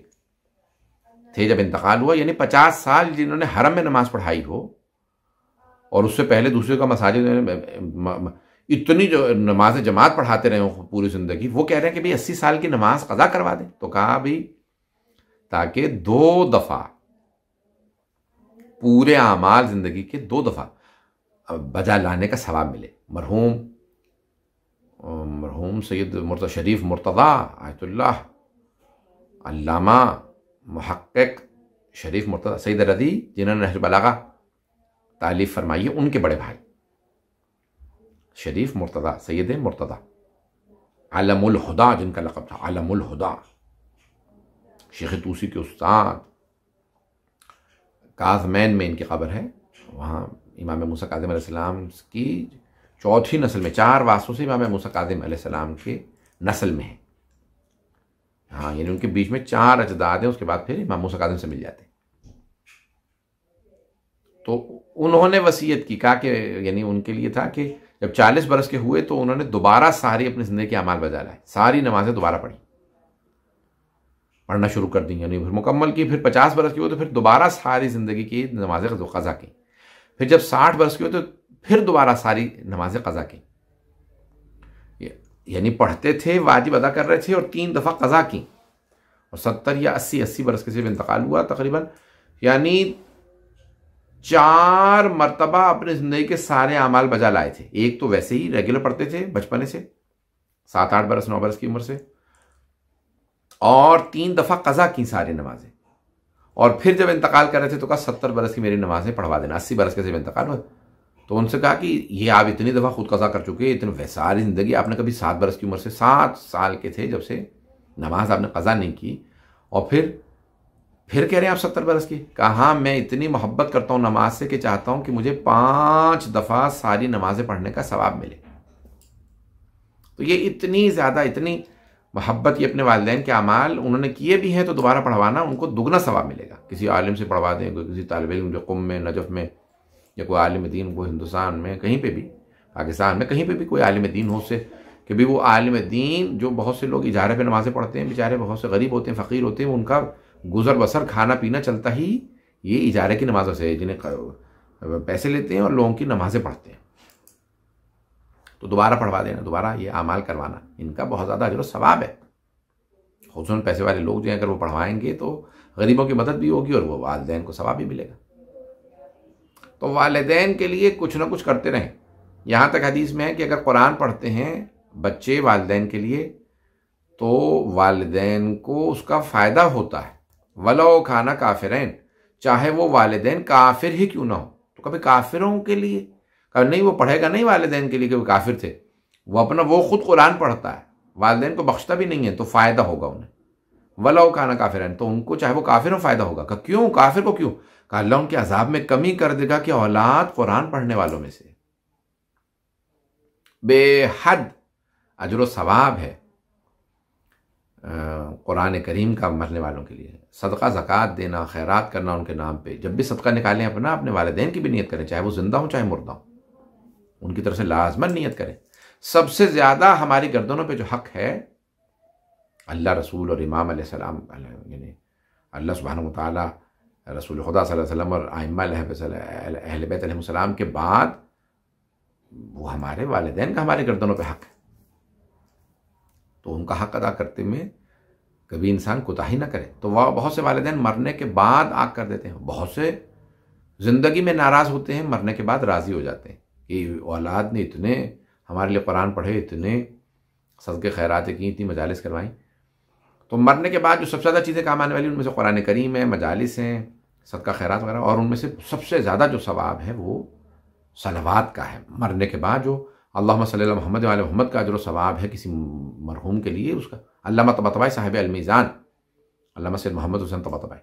थे जब इंतकाल हुआ, यानी 50 साल जिन्होंने हरम में नमाज पढ़ाई हो और उससे पहले दूसरे का मसाजिद इतनी जो नमाज जमात पढ़ाते रहे हो पूरी जिंदगी, वो कह रहे हैं कि भाई 80 साल की नमाज कज़ा करवा दें। तो कहा भाई ताकि 2 दफ़ा पूरे आमाल जिंदगी के 2 दफ़ा बजा लाने का सवाब मिले। मरहूम सैयद मुर्तज़ा शरीफ मुर्तज़ा आयतुल्लाह अल्लामा मुहक्किक शरीफ मुर्तज़ा सैयद रदी, जिन्होंने नहज बलागा तालीफ फरमाई है, उनके बड़े भाई शरीफ मुर्तज़ा सैयद मुर्तज़ा अलमुल हुदा, जिनका लक़ब था अलमुल हुदा, शेख तूसी के उस्ताद, काज़मैन में इनकी कब्र है। वहाँ इमाम मूसा काज़िम अलैहिस्सलाम की 4थी नस्ल में, 4 वासों से इमाम मूसा काज़िम अलैहिस्सलाम के नस्ल में है। हाँ, यानी उनके बीच में 4 अजदाद हैं, उसके बाद फिर इमाम मूसा काज़िम से मिल जाते हैं। तो उन्होंने वसीयत की, कहा कि यानी उनके लिए था कि जब 40 बरस के हुए तो उन्होंने दोबारा सारी अपनी ज़िंदगी के अमाल बजा लाए, सारी नमाजें दोबारा पढ़ना शुरू कर दी, यानी फिर मुकम्मल की। फिर 50 बरस के हुए तो फिर दोबारा सारी ज़िंदगी की नमाजें क़ज़ा की। फिर जब 60 बरस के हुए तो फिर दोबारा सारी नमाजें क़ज़ा की, यानी पढ़ते थे, वाजिब अदा कर रहे थे और 3 दफ़ा क़ज़ा की। और 70 या 80 बरस के जब इंतकाल हुआ तकरीबन, यानी 4 मरतबा अपनी ज़िंदगी के सारे अमाल बजा लाए थे। एक तो वैसे ही रेगुलर पढ़ते थे बचपने से, 7-8 बरस 9 बरस की उम्र से, और 3 दफ़ा क़ज़ा की सारी नमाजें। और फिर जब इंतकाल कर रहे थे तो कहा 70 बरस की मेरी नमाजें पढ़वा देना। 80 बरस के जब इंतकाल हुआ तो उनसे कहा कि ये आप इतनी दफ़ा खुद कज़ा कर चुके, इतनी सारी ज़िंदगी आपने कभी 7 बरस की उम्र से 7 साल के थे जब से नमाज आपने कज़ा नहीं की, और फिर कह रहे हैं आप 70 बरस की। कहा हाँ, मैं इतनी मोहब्बत करता हूँ नमाज से कि चाहता हूँ कि मुझे 5 दफ़ा सारी नमाजें पढ़ने का सवाब मिले। तो ये इतनी ज़्यादा, इतनी मोहब्बत, ये अपने वालिदैन के अमाल उन्होंने किए भी हैं तो दोबारा पढ़वाना उनको दुगना सवाब मिलेगा। किसी आलिम से पढ़वा दें, किसी तालिब इल्म जो कुम में, नजफ़ में, या कोई आलिम दीन को हिंदुस्तान में कहीं पे भी, पाकिस्तान में कहीं पे भी कोई आलिम दीन हो, उससे कि भी वो आलिम दीन, जो बहुत से लोग इजारे पे नमाज़ें पढ़ते हैं, बेचारे बहुत से गरीब होते हैं, फ़कीर होते हैं, उनका गुजर बसर, खाना पीना चलता ही ये इजारे की नमाज़ों से, जिन्हें पैसे लेते हैं और लोगों की नमाज़ें पढ़ते हैं। तो दोबारा पढ़वा देना, दोबारा ये अमाल करवाना, इनका बहुत ज़्यादा अजर सवाब है। खुसूसन पैसे वाले लोग जो हैं अगर वो पढ़वाएंगे तो गरीबों की मदद भी होगी और वो वालिदैन को सवाब भी मिलेगा। तो वालिदैन के लिए कुछ ना कुछ करते रहें। यहाँ तक हदीस में है कि अगर कुरान पढ़ते हैं बच्चे वालिदैन के लिए तो वालिदैन को उसका फ़ायदा होता है। वलो खाना काफिरैन, चाहे वो वालिदैन काफिर ही क्यों ना हो। तो कभी काफिरों के लिए कभी नहीं, वो पढ़ेगा नहीं वालिदैन के लिए कि वो काफिर थे, वो खुद कुरान पढ़ता है, वालिदैन को बख्शता भी नहीं है, तो फ़ायदा होगा उन्हें। वलो खाना काफिरैन, तो उनको चाहे वो काफिर हो फ़ायदा होगा। क्यों काफिर को क्यों? कहा अल्लाह उनके अजाब में कमी कर देगा कि औलाद कुरान पढ़ने वालों में से बेहद अजर सवाब है कुरान करीम का मरने वालों के लिए। सदका ज़कात देना, खैरात करना उनके नाम पे, जब भी सदका निकालें अपने वालिदैन की भी नियत करें, चाहे वो जिंदा हो चाहे मुर्दा हो, उनकी तरफ से लाजमन नियत करें। सबसे ज़्यादा हमारी गर्दनों पे जो हक है अल्लाह, रसूल और इमाम अलैहिस्सलाम, यानी अल्लाह सुब्हानहू व तआला, रसूल खुदा सल्लल्लाहु अलैहि वसल्लम और आइम्मा अहले बैत अलैहिमुस्सलाम के बाद वो हमारे वालिदैन का हमारे गर्दनों पे हक है। तो उनका हक अदा करते में कभी इंसान कोताही ना करे। तो वह बहुत से वालिदैन मरने के बाद आग कर देते हैं, बहुत से ज़िंदगी में नाराज़ होते हैं, मरने के बाद राज़ी हो जाते हैं कि औलाद ने इतने हमारे लिए कुरान पढ़े, इतने सदक़े खैरातें की, इतनी मजालिस करवाई। तो मरने के बाद जो सबसे ज़्यादा चीज़ें काम आने वाली उनमें से कुरान करीम है, मजालिस हैं, सदका खैरात वगैरह, और उनमें से सबसे ज़्यादा जो सवाब है वो सलवात का है। मरने के बाद जो अल्लाहुम्मा सल्ली अला मुहम्मद व अला मुहम्मद का जो सवाब है किसी मरहूम के लिए, उसका अल्लामा तबतबाई साहिब अल-मीज़ान, अल्लामा सैयद मोहम्मद हुसैन तबतबाई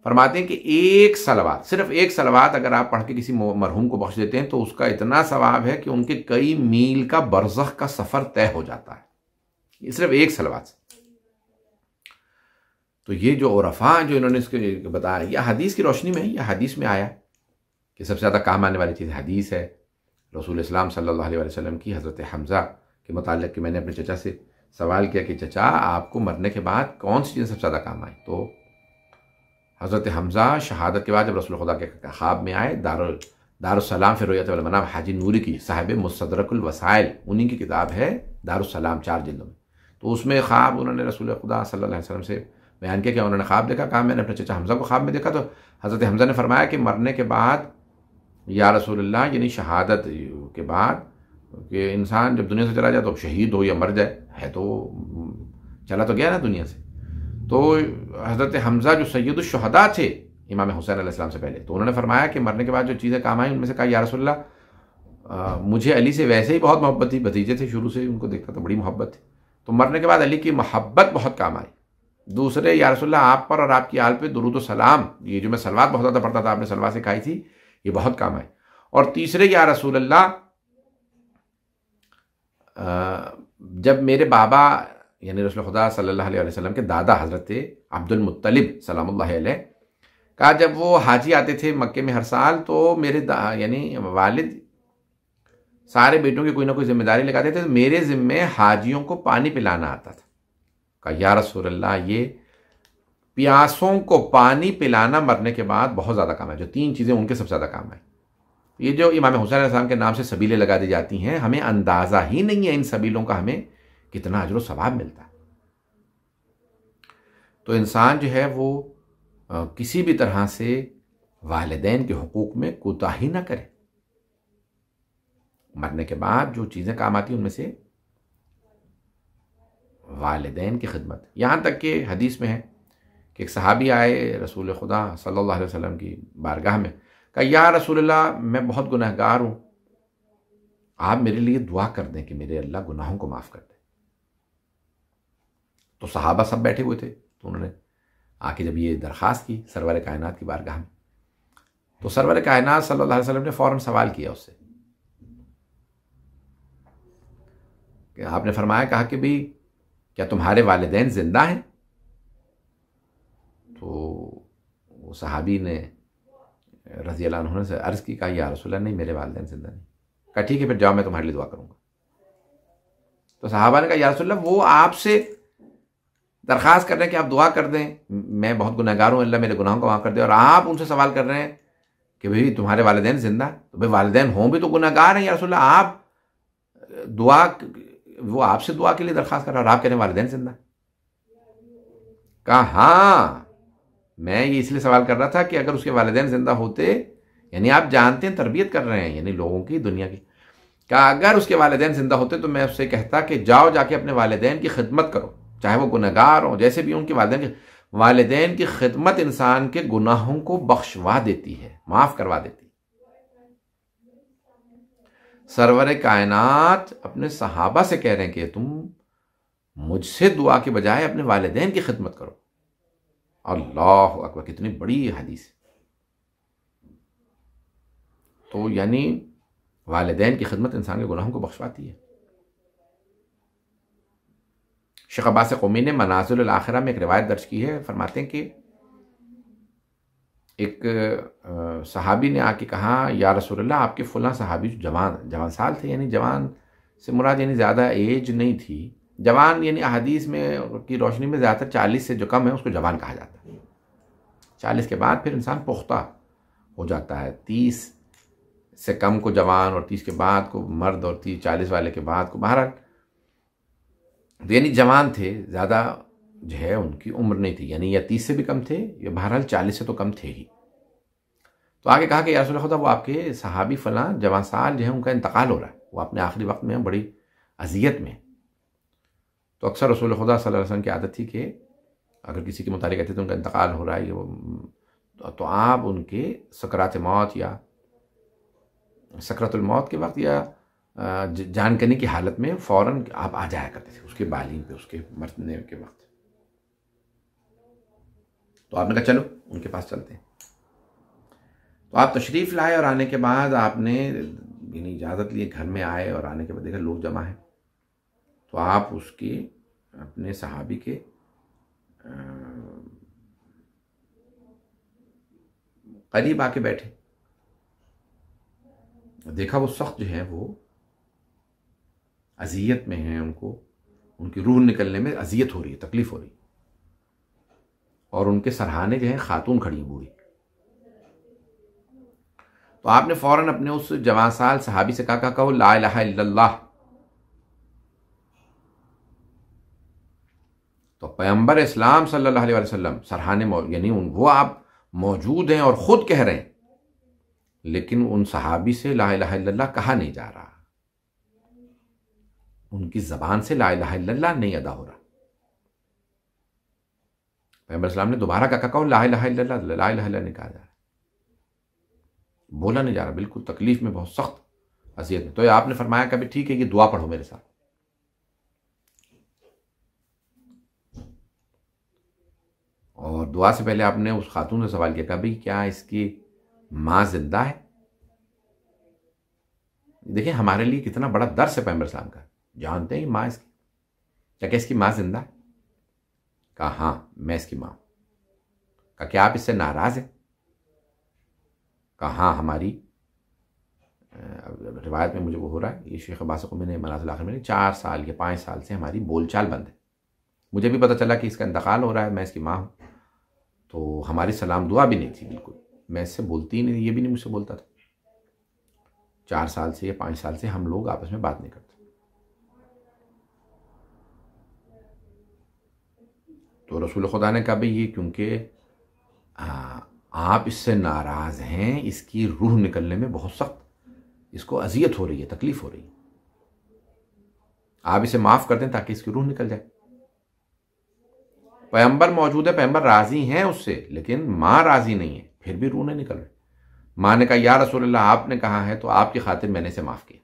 फरमाते हैं कि एक सलवात, सिर्फ एक सलवात अगर आप पढ़ के किसी मरहूम को बख्श देते हैं तो उसका इतना सवाब है कि उनके कई मील का बरज़ख का सफ़र तय हो जाता है, सिर्फ एक सलवात से। तो ये जो उरफा जो इन्होंने इसके बताया, यह हदीस की रोशनी में, यह हदीस में आया कि सबसे ज़्यादा काम आने वाली चीज़ हदीस है रसूल इस्लाम सल्लल्लाहु अलैहि वसल्लम की। हज़रत हमज़ा के मुताल्लिक़ कि मैंने अपने चचा से सवाल किया कि चचा आपको मरने के बाद कौन सी चीज़ सबसे ज़्यादा काम आई? तो हज़रत हमज़ा शहादत के बाद जब रसूल खुदा के ख्वाब में आए, दारुस्सलाम फिर रुयत वल मनाम, हाजी नूरी की साहिब मुस्तदरकुल वसाइल, उन्हीं की किताब है दारुस्सलाम, 4 जिल्दों में। तो उसमें ख्वाब उन्होंने रसूल खुदा सल्लल्लाहु अलैहि वसल्लम से बयान किया कि उन्होंने ख्वाब देखा। कहा मैंने अपने चचा हमज़ा को ख्वाब में देखा। तो हज़रत हमज़ा ने फरमाया कि मरने के बाद या रसूलल्लाह, यानी शहादत के बाद कि इंसान जब दुनिया से चला जाए तो शहीद हो या मर जाए, है तो चला तो गया ना दुनिया से। तो हज़रत हमज़ा जो सैयदुश्शुहदा थे इमाम हुसैन अलैहिस्सलाम से पहले, तो उन्होंने फरमाया कि मरने के बाद जो चीज़ें काम आई उनमें से कहा या रसूलल्लाह मुझे अली से वैसे ही बहुत मोहब्बत थी, भतीजे थे, शुरू से उनको देखता था, बड़ी मोहब्बत थी, तो मरने के बाद अली की मोहब्बत बहुत काम आई। दूसरे या रसूलल्लाह आप पर और आपकी आल पे दुरूद सलाम, ये जो मैं सलवात बहुत ज़्यादा पढ़ता था, आपने सलवात सिखाई थी, ये बहुत काम आए। और तीसरे या रसूलल्लाह जब मेरे बाबा यानी रसूल खुदा सल्लल्लाहु अलैहि वसल्लम के दादा हज़रत अब्दुल मुत्तलिब सलामुल्लाहि अलैह का जब वो हाजी आते थे मक्के में हर साल, तो मेरे यानी वालिद सारे बेटों की कोई ना कोई जिम्मेदारी लगाते थे, तो मेरे ज़िम्मे हाजियों को पानी पिलाना आता था। कहा या रसूलल्लाह ये प्यासों को पानी पिलाना मरने के बाद बहुत ज़्यादा काम है। जो 3 चीज़ें उनके सबसे ज़्यादा काम है, ये जो इमाम हुसैन अलैहिस्सलाम के नाम से सबीलें लगा दी जाती हैं, हमें अंदाज़ा ही नहीं है इन सबीलों का हमें कितना अजर सवाब मिलता है। तो इंसान जो है वो किसी भी तरह से वालिदैन के हुकूक में कोताही ना करे। मरने के बाद जो चीज़ें काम आती हैं उनमें से वालिदैन की खिदमत, यहाँ तक कि हदीस में है कि एक सहाबी आए रसूल खुदा सल्लल्लाहु अलैहि वसल्लम की बारगाह में, कहा या रसूलल्लाह मैं बहुत गुनहगार हूँ, आप मेरे लिए दुआ कर दें कि मेरे अल्लाह गुनाहों को माफ़ कर दे। तो सहाबा सब बैठे हुए थे, तो उन्होंने आके जब ये दरख्वास्त की सरवर कायनात की बारगाह में, तो सरवर कायनात सल्लल्लाहु अलैहि वसल्लम ने फ़ौरन सवाल किया उससे कि आपने फरमाया, कहा कि भाई क्या तुम्हारे वालिदैन जिंदा हैं? तो वो सहाबी ने रज़ी अल्लाह अन्हु से अर्ज़ की, कहा या रसूलल्लाह नहीं, मेरे वालिदैन जिंदा नहीं। कहा ठीक है, फिर जाओ मैं तुम्हारे लिए दुआ करूँगा। तो सहाबा ने कहा या रसूलल्लाह वो आपसे दरख्वास्त कर रहे हैं कि आप दुआ कर दें, मैं बहुत गुनहगार हूँ, अल्लाह मेरे गुनाहों को माफ़ कर दे, और आप उनसे सवाल कर रहे हैं कि भाई तुम्हारे वालिदैन जिंदा। तो भाई वालिदैन हों भी तो गुनहगार हैं या रसूलल्लाह, आप दुआ, वो आपसे दुआ के लिए दरख्वास्त कर रहा है और आप कह रहे हैं वालिदैन जिंदा। कहा हाँ, मैं ये इसलिए सवाल कर रहा था कि अगर उसके वालिदैन जिंदा होते, यानी आप जानते हैं तरबियत कर रहे हैं यानी लोगों की, दुनिया की, कहा अगर उसके वालिदैन जिंदा होते तो मैं उससे कहता कि जाओ जाके अपने वालिदैन की खिदमत करो, चाहे वो गुनहगार हो, जैसे भी उनके वालिदैन की खिदमत इंसान के गुनाहों को बख्शवा देती है, माफ करवा देती है। सरवर कायनात अपने सहाबा से कह रहे हैं कि तुम मुझसे दुआ के बजाय अपने वालिदैन की खिदमत करो। अल्लाह अकबर, कितनी बड़ी हदीस। तो यानी वालिदैन की खिदमत इंसान के गुनाहों को बख्शवाती है। शेख अब्बास क़ौमी ने मनाज़िलुल आखिरा में एक रिवायत दर्ज की है, फरमाते हैं कि एक सहाबी ने आके कहा या रसूलल्लाह आपके फ़लाँ सहाबी जो जवान साल थे, यानी जवान से मुराद यानी ज़्यादा एज नहीं थी, जवान यानी अहादीस में की रोशनी में ज़्यादातर 40 से जो कम है उसको जवान कहा जाता है। 40 के बाद फिर इंसान पुख्ता हो जाता है, 30 से कम को जवान और 30 के बाद को मर्द और 40 वाले के बाद को बहरहाल, यानी जवान थे, ज़्यादा जो है उनकी उम्र नहीं थी, यानी या 30 से भी कम थे या बहरहाल 40 से तो कम थे ही। तो आगे कहा कि या रसूल खुदा वो आपके सहाबी फलां जवान साल जो है उनका इंतकाल हो रहा है, वो अपने आखिरी वक्त में बड़ी अजियत में। तो अक्सर रसूल खुदा सल्लल्लाहु अलैहि वसल्लम की आदत थी कि अगर किसी के मुतालिक कहते तो उनका इंतकाल हो रहा है तो आप उनके सकरात मौत या सकरातुल मौत के वक्त या जानकनी की हालत में फ़ौरन आप आ जाया करते थे उसके बालीन पे, उसके मरने के वक्त। तो आपने कहा चलो उनके पास चलते हैं। तो आप तशरीफ़ लाए और आने के बाद आपने यानी इजाज़त लिए, घर में आए और आने के बाद देखा लोग जमा हैं, तो आप उसके अपने सहाबी के करीब आके बैठे, देखा वो सख्त जो है वो अजियत में है, उनको उनकी रूह निकलने में अजियत हो रही है, तकलीफ हो रही है, और उनके सरहाने जो है खातून खड़ी बूढ़ी। तो आपने फौरन अपने उस जवान साल सहाबी से कहा, कहो ला इलाहा इल्लल्लाह। तो पैगंबर इस्लाम सल्लल्लाहु अलैहि वसल्लम सरहाने यानी वो आप मौजूद हैं और खुद कह रहे हैं, लेकिन उन सहाबी से ला इलाहा इल्लल्लाह कहा नहीं जा रहा, उनकी जबान से ला इलाहा इल्लल्लाह नहीं अदा हो रहा। पैगंबर इस्लाम ने दोबारा कहा ला इलाहा इल्लल्लाह, ला इलाहा इल्लल्लाह नहीं कहा जा रहा, बोला नहीं जा रहा, बिल्कुल तकलीफ में, बहुत सख्त अजियत में। तो आपने फरमाया कभी ठीक है, ये दुआ पढ़ो मेरे साथ। और दुआ से पहले आपने उस खातून से सवाल किया, भाई क्या इसकी माँ जिंदा है? देखिए हमारे लिए कितना बड़ा दर्स है पैगंबर इस्लाम का, जानते हैं माँ इसकी, क्या इसकी माँ जिंदा है? कहा हाँ मैं इसकी माँ। कहा क्या आप इससे नाराज हैं? कहा हाँ, हमारी रिवायत में मुझे वो हो रहा है, ये शेख अब्बास क़ौमी ने मनाज़िल आखिर में 4 साल या 5 साल से हमारी बोलचाल बंद है, मुझे भी पता चला कि इसका इंतकाल हो रहा है, मैं इसकी माँ हूँ, तो हमारी सलाम दुआ भी नहीं थी बिल्कुल, मैं इससे बोलती ही नहीं, ये भी नहीं मुझसे बोलता था। 4 साल से या 5 साल से हम लोग आपस में बात नहीं करते। तो रसूल खुदा ने कहा भाई ये क्योंकि आप इससे नाराज़ हैं, इसकी रूह निकलने में बहुत सख्त इसको अजियत हो रही है, तकलीफ हो रही है, आप इसे माफ़ कर दें ताकि इसकी रूह निकल जाए। पैगंबर मौजूद है, पैगंबर राजी हैं उससे, लेकिन माँ राजी नहीं है, फिर भी रूह नहीं निकल रही। माँ ने कहा या रसूलल्लाह आपने कहा है तो आपकी खातिर मैंने इसे माफ किया।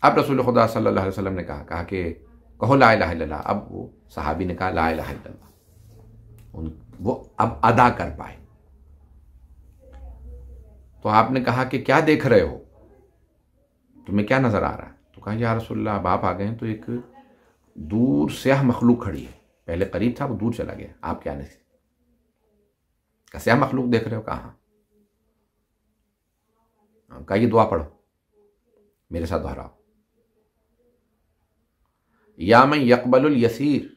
अब रसूल खुदा सल्लल्लाहु अलैहि वसल्लम ने कहा कि कहो ला इलाहा इल्लल्लाह। अब वो सहाबी ने कहा ला इलाहा इल्लल्लाह, वो अब अदा कर पाए। तो आपने कहा कि क्या देख रहे हो, तुम्हें क्या नजर आ रहा है? तो कहा या रसूलल्लाह अब आप आ गए हैं तो एक दूर स्याह मखलूक खड़ी है, पहले करीब था वो दूर चला गया आपके आने से। क्या स्याह मखलूक देख रहे हो? कहा ये दुआ पढ़ो, मेरे साथ दोहराओ। या मन यक़बलुल यसीर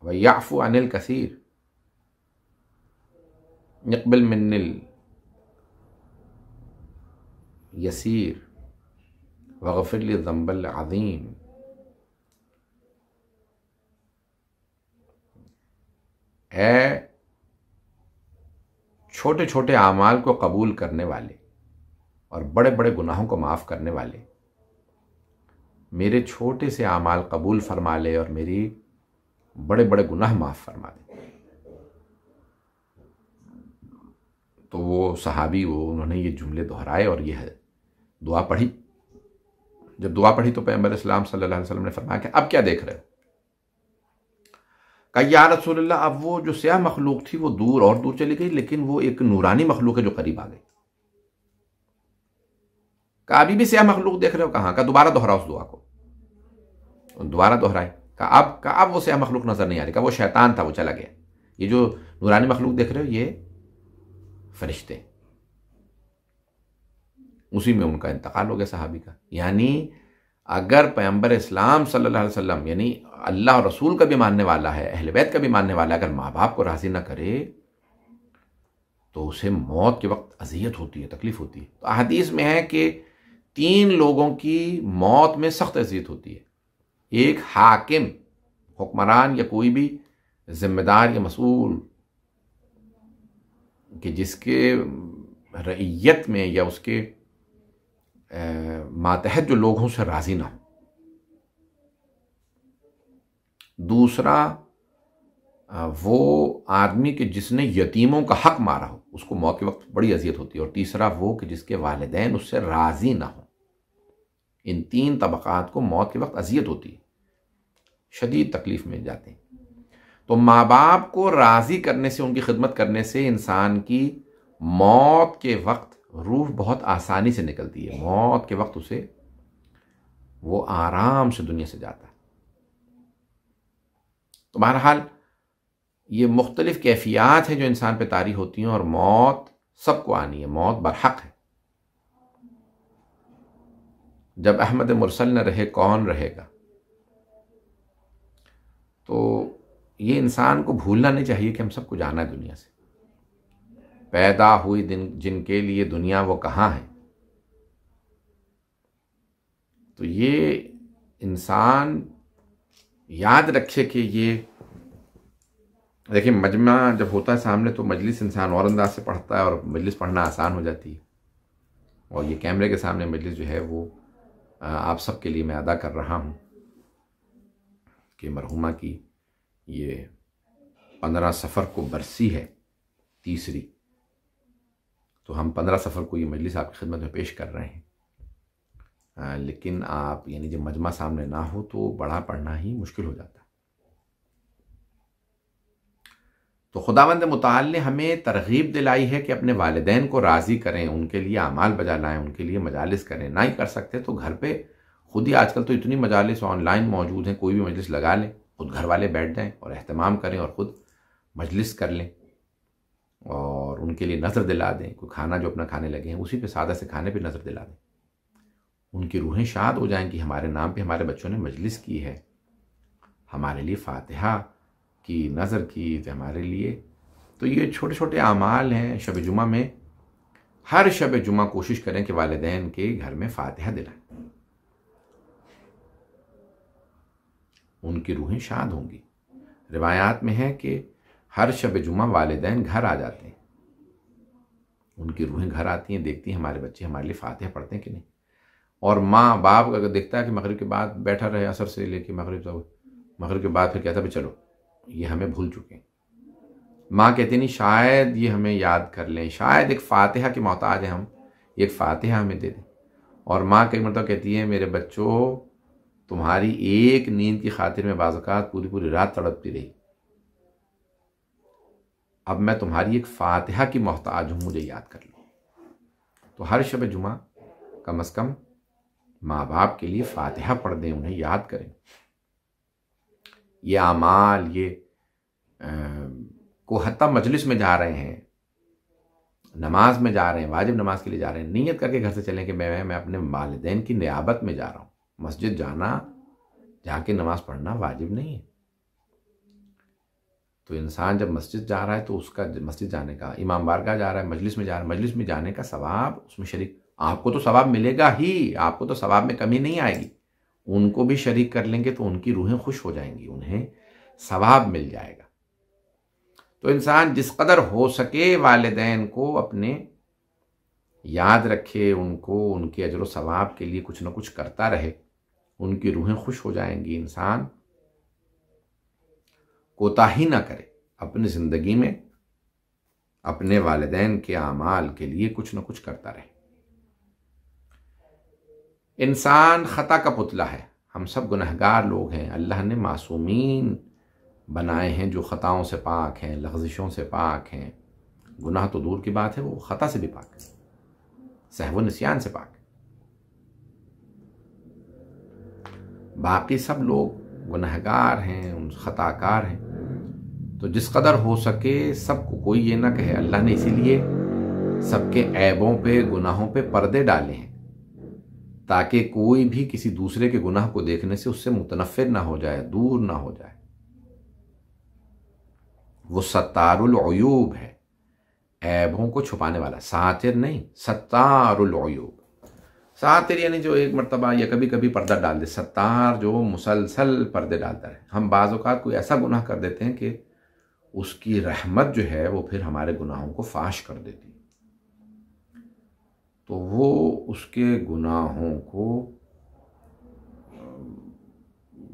व याफ़ु अनिल कसीर यक़बल मिन्निल यसीर वग़फ़िर लि ज़ंबल अज़ीम। ऐ छोटे छोटे आमाल को कबूल करने वाले और बड़े बड़े गुनाहों को माफ़ करने वाले, मेरे छोटे से आमाल कबूल फरमा ले और मेरी बड़े बड़े गुनाह माफ़ फरमा दे। तो वो सहाबी उन्होंने ये जुमले दोहराए और ये दुआ पढ़ी। जब दुआ पढ़ी तो पैगंबर इस्लाम सल्लल्लाहु अलैहि वसल्लम ने फरमाया कि अब क्या देख रहे हो? कहा या रसूलल्लाह अब वो जो स्याह मखलूक थी वो दूर और दूर चली गई, लेकिन वो एक नूरानी मखलूक है जो करीब आ गई। कहा अभी भी स्याह मखलूक देख रहे हो? कहा दोबारा दोहराओ उस दुआ को। दोबारा दोहराए। कहा अब वो स्याह मखलूक नजर नहीं आ रही। कहा वो शैतान था, वो चला गया। ये जो नूरानी मखलूक देख रहे हो ये फरिश्ते। उसी में उनका इंतकाल हो गया सहाबी का। यानी अगर पैगंबर इस्लाम सल्लल्लाहु अलैहि वसल्लम यानी अल्लाह और रसूल का भी मानने वाला है, अहले बैत का भी मानने वाला है, अगर माँ बाप को राजी ना करे तो उसे मौत के वक्त अजियत होती है, तकलीफ होती है। तो हदीस में है कि 3 लोगों की मौत में सख्त अजियत होती है। एक हाकिम, हुक्मरान या कोई भी जिम्मेदार या मसूल कि जिसके रइयत में या उसके मातहत जो लोग हों उससे राजी ना हो। दूसरा वो आदमी कि जिसने यतीमों का हक मारा हो, उसको मौत के वक्त बड़ी अजियत होती है। और तीसरा वो कि जिसके वालिदैन उससे राजी ना हो। इन 3 तबकात को मौत के वक्त अजियत होती है, शदीद तकलीफ में जाते हैं। तो माँ बाप को राजी करने से, उनकी खिदमत करने से इंसान की मौत के वक्त रूह बहुत आसानी से निकलती है। मौत के वक्त उसे वो आराम से दुनिया से जाता है। तो बहरहाल ये मुख्तलिफ कैफियत हैं जो इंसान पे तारी होती हैं और मौत सबको आनी है, मौत बरहक है। जब अहमद मुरसल न रहे कौन रहेगा, तो ये इंसान को भूलना नहीं चाहिए कि हम सबको जाना है दुनिया से। पैदा हुई दिन जिनके लिए दुनिया वो कहाँ है। तो ये इंसान याद रखे कि ये देखिए मजमा जब होता है सामने तो मजलिस इंसान और अंदाज से पढ़ता है और मजलिस पढ़ना आसान हो जाती है। और ये कैमरे के सामने मजलिस जो है वो आप सबके लिए मैं अदा कर रहा हूँ कि मरहुमा की ये 15 सफ़र को बरसी है, तीसरी। तो हम 15 सफ़र को ये मजलिस आपकी खिदमत में पेश कर रहे हैं। लेकिन आप यानी जब मजमा सामने ना हो तो बड़ा पढ़ना ही मुश्किल हो जाता है। तो खुदावंद मुताल ने हमें तरगीब दिलाई है कि अपने वालिदैन को राज़ी करें, उनके लिए अमाल बजा लाएँ, उनके लिए मजालिस करें। ना ही कर सकते तो घर पे खुद ही, आजकल तो इतनी मजालिस ऑनलाइन मौजूद हैं, कोई भी मजलिस लगा लें, खुद घर वाले बैठ जाएँ और एहतमाम करें और ख़ुद मजलिस कर लें और उनके लिए नज़र दिला दें। कोई खाना जो अपना खाने लगे हैं उसी पे सादा से खाने पे नज़र दिला दें। उनकी रूहें शाद हो जाएं कि हमारे नाम पे हमारे बच्चों ने मजलिस की है, हमारे लिए फातिहा की नज़र की हमारे लिए। तो ये छोटे छोटे आमाल हैं। शब जुमा में, हर शब जुमा कोशिश करें कि वालिदैन के घर में फातिहा दिलाएं, उनकी रूहें शाद होंगी। रिवायात में है कि हर शब जुमा वालिदैन घर आ जाते हैं, उनकी रूहें घर आती हैं, देखती हैं हमारे बच्चे हमारे लिए फातिहा पढ़ते हैं कि नहीं। और माँ बाप अगर देखता है कि मगरिब के बाद बैठा रहे असर से लेके मगरिब तक, मगरिब के बाद फिर कहता भी चलो ये हमें भूल चुके हैं। माँ कहती नहीं शायद ये हमें याद कर लें, शायद एक फातिहा की मोहताज है हम, एक फातिहा हमें दे दें। और माँ कई मरतबा कहती है मेरे बच्चों तुम्हारी एक नींद की खातिर में बाज़ औक़ात पूरी पूरी रात तड़पती रही, अब मैं तुम्हारी एक फातिहा की मोहताज हूँ, मुझे याद कर लो। तो हर शब जुमा कम से कम माँ बाप के लिए फातिहा पढ़ दें, उन्हें याद करें। ये आमाल ये को हत्ता मजलिस में जा रहे हैं, नमाज में जा रहे हैं, वाजिब नमाज के लिए जा रहे हैं, नियत करके घर से चलें कि मैं अपने वालिदैन की नियाबत में जा रहा हूँ। मस्जिद जाना, जाके नमाज पढ़ना वाजिब नहीं है। तो इंसान जब मस्जिद जा रहा है तो उसका मस्जिद जाने का, इमाम बारगाह जा रहा है, मजलिस में जा रहा है, मजलिस में जाने का सवाब, उसमें शरीक, आपको तो सवाब मिलेगा ही, आपको तो सवाब में कमी नहीं आएगी। उनको भी शरीक कर लेंगे तो उनकी रूहें खुश हो जाएंगी, उन्हें सवाब मिल जाएगा। तो इंसान जिस कदर हो सके वालिदैन को अपने याद रखे, उनको उनके अजर व सवाब के लिए कुछ न कुछ करता रहे, उनकी रूहें खुश हो जाएंगी। इंसान कोताही ना करे अपनी ज़िंदगी में, अपने वालिदैन के आमाल के लिए कुछ न कुछ करता रहे। इंसान खता का पुतला है, हम सब गुनहगार लोग हैं। अल्लाह ने मासूमीन बनाए हैं जो ख़ताओं से पाक हैं, लग़ज़िशों से पाक हैं। गुनाह तो दूर की बात है, वो ख़ता से भी पाक है, सहव निस्यान से पाक है। बाकी सब लोग गुनहगार हैं, उन ख़ताकार हैं। तो जिस कदर हो सके सबको कोई ये ना कहे, अल्लाह ने इसीलिए सबके ऐबों पे, गुनाहों पे पर्दे डाले हैं ताकि कोई भी किसी दूसरे के गुनाह को देखने से उससे मुतनफ़िर ना हो जाए, दूर ना हो जाए। वो सत्तारुल उयूब है, ऐबों को छुपाने वाला, सातिर नहीं, सत्तारुल उयूब। सातिर यानी जो एक मर्तबा या कभी कभी पर्दा डाल दे, सत्तार जो मुसलसल पर्दे डालता है। हम बाज़ औक़ात कोई ऐसा गुनाह कर देते हैं कि उसकी रहमत जो है वो फिर हमारे गुनाहों को फाश कर देती है। तो वो उसके गुनाहों को,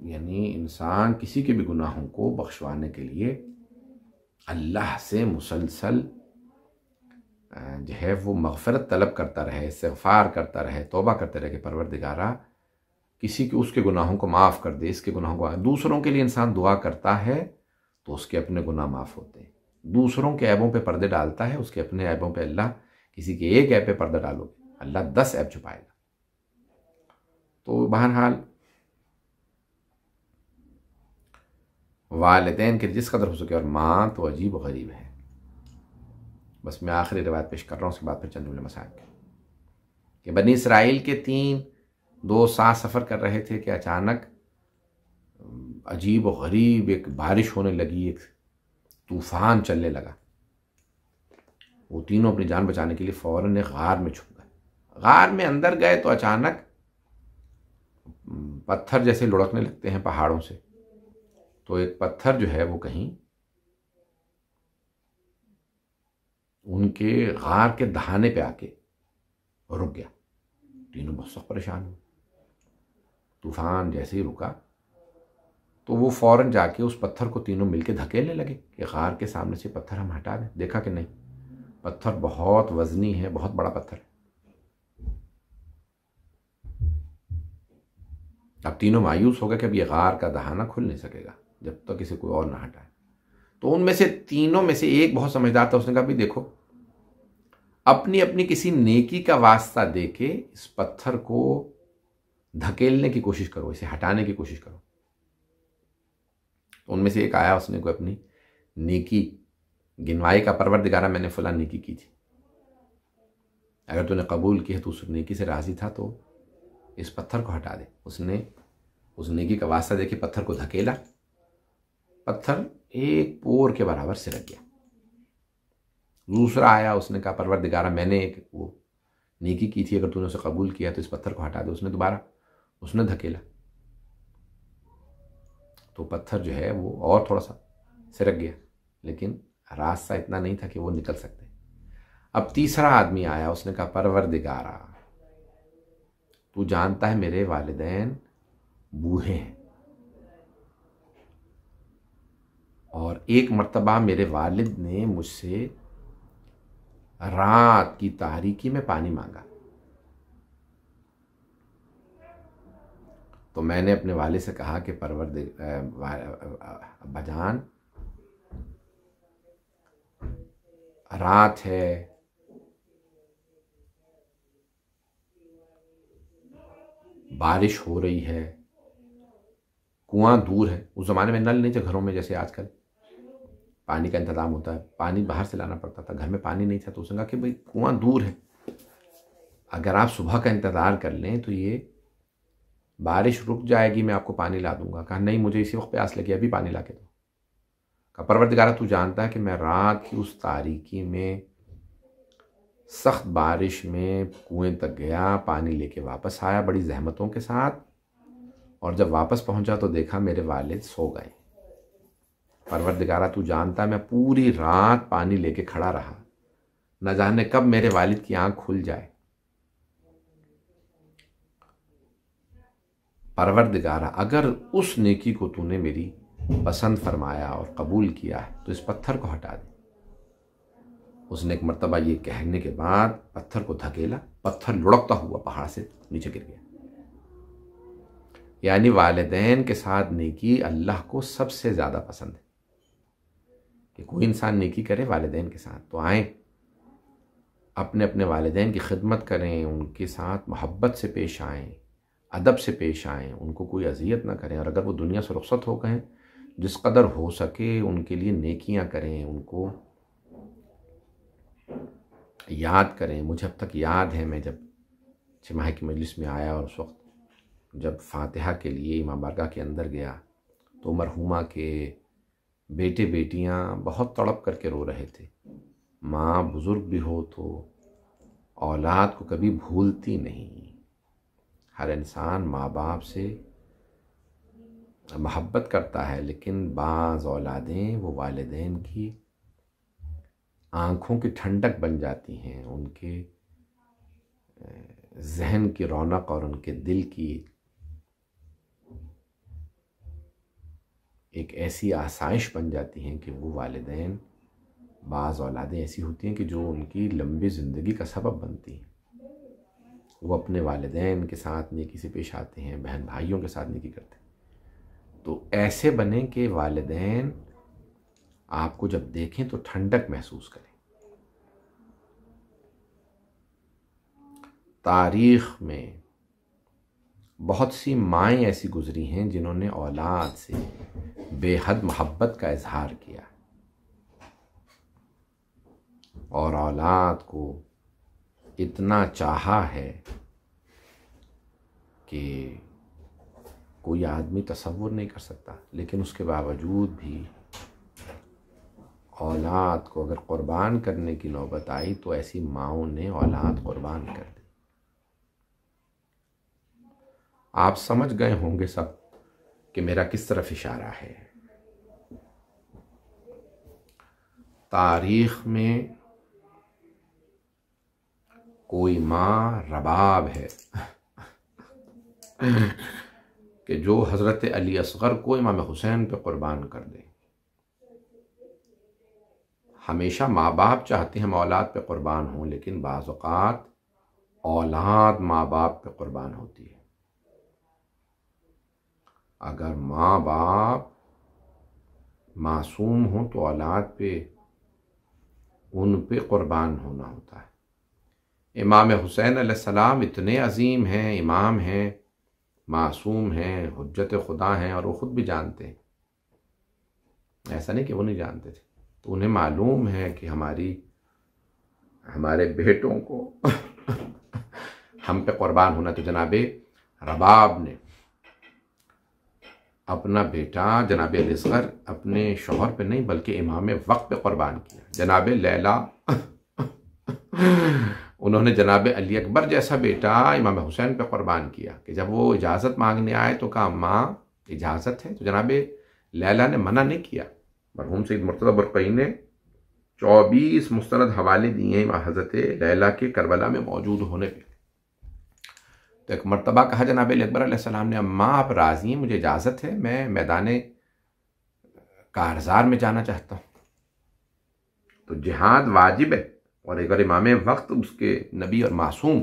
यानी इंसान किसी के भी गुनाहों को बख्शवाने के लिए अल्लाह से मुसलसल जो है वो मग़फ़िरत तलब करता रहे, इस्तिग़फ़ार करता रहे, तौबा करते रहे कि परवरदिगारा किसी के उसके गुनाहों को माफ़ कर दे, इसके गुनाहों को। दूसरों के लिए इंसान दुआ करता है तो उसके अपने गुनाह माफ़ होते हैं। दूसरों के ऐबों पे पर्दे डालता है, उसके अपने ऐबों पे अल्लाह, किसी के एक ऐब पे पर्दा डालोगे अल्लाह 10 ऐब छुपाएगा। तो बहरहाल वालिदैन के जिस कदर हो सके, और माँ तो अजीब व गरीब है। बस मैं आखिरी रिवायत पेश कर रहा हूँ, उसके बाद फिर चंद जुमले मसाइल कि बनी इसराइल के 3 दोस्त साथ सफ़र कर रहे थे कि अचानक अजीब व गरीब एक बारिश होने लगी, एक तूफ़ान चलने लगा। वो तीनों अपनी जान बचाने के लिए फ़ौरन एक गार में छुप गए। गार में अंदर गए तो अचानक पत्थर जैसे लुढ़कने लगते हैं पहाड़ों से। तो एक पत्थर जो है वो कहीं उनके गार के दहाने पे आके रुक गया। तीनों बहुत सख्त परेशान हुए। तूफान जैसे ही रुका तो वो फौरन जाके उस पत्थर को तीनों मिलके धकेलने लगे कि गार के सामने से पत्थर हम हटा दें। देखा कि नहीं, पत्थर बहुत वजनी है, बहुत बड़ा पत्थर है। अब तीनों मायूस हो गए कि अब ये गार का दहाना खुल नहीं सकेगा जब तक इसे कोई और ना हटाए। तो उनमें से तीनों में से एक बहुत समझदार था, उसने कहा भी देखो, अपनी अपनी किसी नेकी का वास्ता देके इस पत्थर को धकेलने की कोशिश करो, इसे हटाने की कोशिश करो। तो उनमें से एक आया, उसने कोई अपनी नेकी गिनवाई का, परवरदिगारा मैंने फलां नेकी की थी, अगर तूने कबूल की है तो उस नेकी से राज़ी था तो इस पत्थर को हटा दे। उसने उस नेकी का वास्ता देके पत्थर को धकेला, पत्थर एक पोर के बराबर सिरक गया। दूसरा आया, उसने कहा परवरदिगारा मैंने एक वो नेकी की थी, अगर तूने उसे कबूल किया तो इस पत्थर को हटा दे। उसने दोबारा उसने धकेला तो पत्थर जो है वो और थोड़ा सा सिरक गया, लेकिन रास्ता इतना नहीं था कि वो निकल सकते। अब तीसरा आदमी आया, उसने कहा परवरदिगारा तू जानता है मेरे वालिदैन बूढ़े हैं, और एक मर्तबा मेरे वालिद ने मुझसे रात की तारीकी में पानी मांगा, तो मैंने अपने वालिद से कहा कि अब्बाजान, रात है, बारिश हो रही है, कुआं दूर है। उस ज़माने में नल नहीं थे घरों में जैसे आजकल पानी का इंतज़ाम होता है, पानी बाहर से लाना पड़ता था, घर में पानी नहीं था। तो उसने कहा कि भाई कुआं दूर है, अगर आप सुबह का इंतज़ार कर लें तो ये बारिश रुक जाएगी, मैं आपको पानी ला दूंगा। कहा नहीं, मुझे इसी वक्त प्यास लगी, अभी पानी ला के दो। कहा परवरदिगारा, तू जानता है कि मैं रात की उस तारीकी में सख्त बारिश में कुएं तक गया, पानी लेके वापस आया बड़ी जहमतों के साथ, और जब वापस पहुंचा तो देखा मेरे वालिद सो गए। परवरदिगारा, तू जानता है मैं पूरी रात पानी लेके खड़ा रहा, न जाने कब मेरे वालिद की आंख खुल जाए। परवरदिगारा, अगर उस नेकी को तूने मेरी पसंद फरमाया और कबूल किया है तो इस पत्थर को हटा दे। उसने एक मर्तबा ये कहने के बाद पत्थर को धकेला, पत्थर लुढ़कता हुआ पहाड़ से नीचे गिर गया। यानी वालिदैन के साथ नेकी अल्लाह को सबसे ज़्यादा पसंद है कि कोई इंसान नेकी करे वालिदैन के साथ। तो आए अपने अपने वालिदैन की खिदमत करें, उनके साथ मोहब्बत से पेश आएँ, अदब से पेश आएँ, उनको कोई अजियत ना करें। और अगर वो दुनिया से रुखसत हो गए, जिस कदर हो सके उनके लिए नेकियां करें, उनको याद करें। मुझे अब तक याद है, मैं जब छमाही की मजलिस में आया और उस वक्त जब फातिहा के लिए इमाम बारगाह के अंदर गया तो मरहुमा के बेटे बेटियां बहुत तड़प करके रो रहे थे। माँ बुज़ुर्ग भी हो तो औलाद को कभी भूलती नहीं। हर इंसान माँ बाप से मोहब्बत करता है, लेकिन बाज़ औलादें वो वालिदैन की आँखों की ठंडक बन जाती हैं, उनके जहन की रौनक और उनके दिल की एक ऐसी आसाइश बन जाती हैं कि वो वालिदैन, बाज़ औलादें ऐसी होती हैं कि जो उनकी लंबी ज़िंदगी का सबब बनती हैं। वो अपने वालिदैन के साथ नेकी से पेश आते हैं, बहन भाइयों के साथ नेकी करते हैं। तो ऐसे बने कि वालिदैन आपको जब देखें तो ठंडक महसूस करें। तारीख़ में बहुत सी माएँ ऐसी गुज़री हैं जिन्होंने औलाद से बेहद मोहब्बत का इजहार किया और औलाद को इतना चाहा है कि कोई आदमी तसव्वुर नहीं कर सकता। लेकिन उसके बावजूद भी औलाद को अगर क़ुरबान करने की नौबत आई तो ऐसी माओं ने औलाद क़ुरबान कर दी। आप समझ गए होंगे सब कि मेरा किस तरफ इशारा है। तारीख़ में कोई माँ रबाब है कि जो हज़रत अली असग़र को इमाम हुसैन पे क़ुरबान कर दे। हमेशा माँ बाप चाहते हैं हम औलाद पे क़ुरबान हों, लेकिन बाज़ औक़ात औलाद माँ बाप पे क़ुरबान होती है। अगर माँ बाप मासूम हो तो औलाद पे उन पे क़ुरबान होना होता है। इमाम हुसैन अलैहिस्सलाम इतने अजीम हैं, इमाम हैं, मासूम हैं, हुज्जत खुदा हैं, और वो ख़ुद भी जानते हैं। ऐसा नहीं कि वो नहीं जानते थे, तो उन्हें मालूम है कि हमारे बेटों को हम पे क़ुरबान होना। तो जनाबे रबाब ने अपना बेटा जनाब अली असग़र अपने शौहर पे नहीं बल्कि इमाम वक्त पे क़ुरबान किया। जनाब लैला उन्होंने जनाब अली अकबर जैसा बेटा इमाम हुसैन पे क़ुरबान किया कि जब वो इजाज़त मांगने आए तो कहा माँ इजाज़त है। तो जनाब लैला ने मना नहीं किया। मरहूम सैयद मुर्तज़ा बुरक़ई ने 24 मुस्तनद हवाले दिए हैं हज़रत लैला के करबला में मौजूद होने पे। तो एक मरतबा कहा जनाब अकबर अलैहिस्सलाम ने, अम्मा आप राज़ी हैं, मुझे इजाज़त है, मैं मैदान कारज़ार में जाना चाहता हूँ। तो जिहाद वाजिब है, और अगर इमाम वक्त उसके नबी और मासूम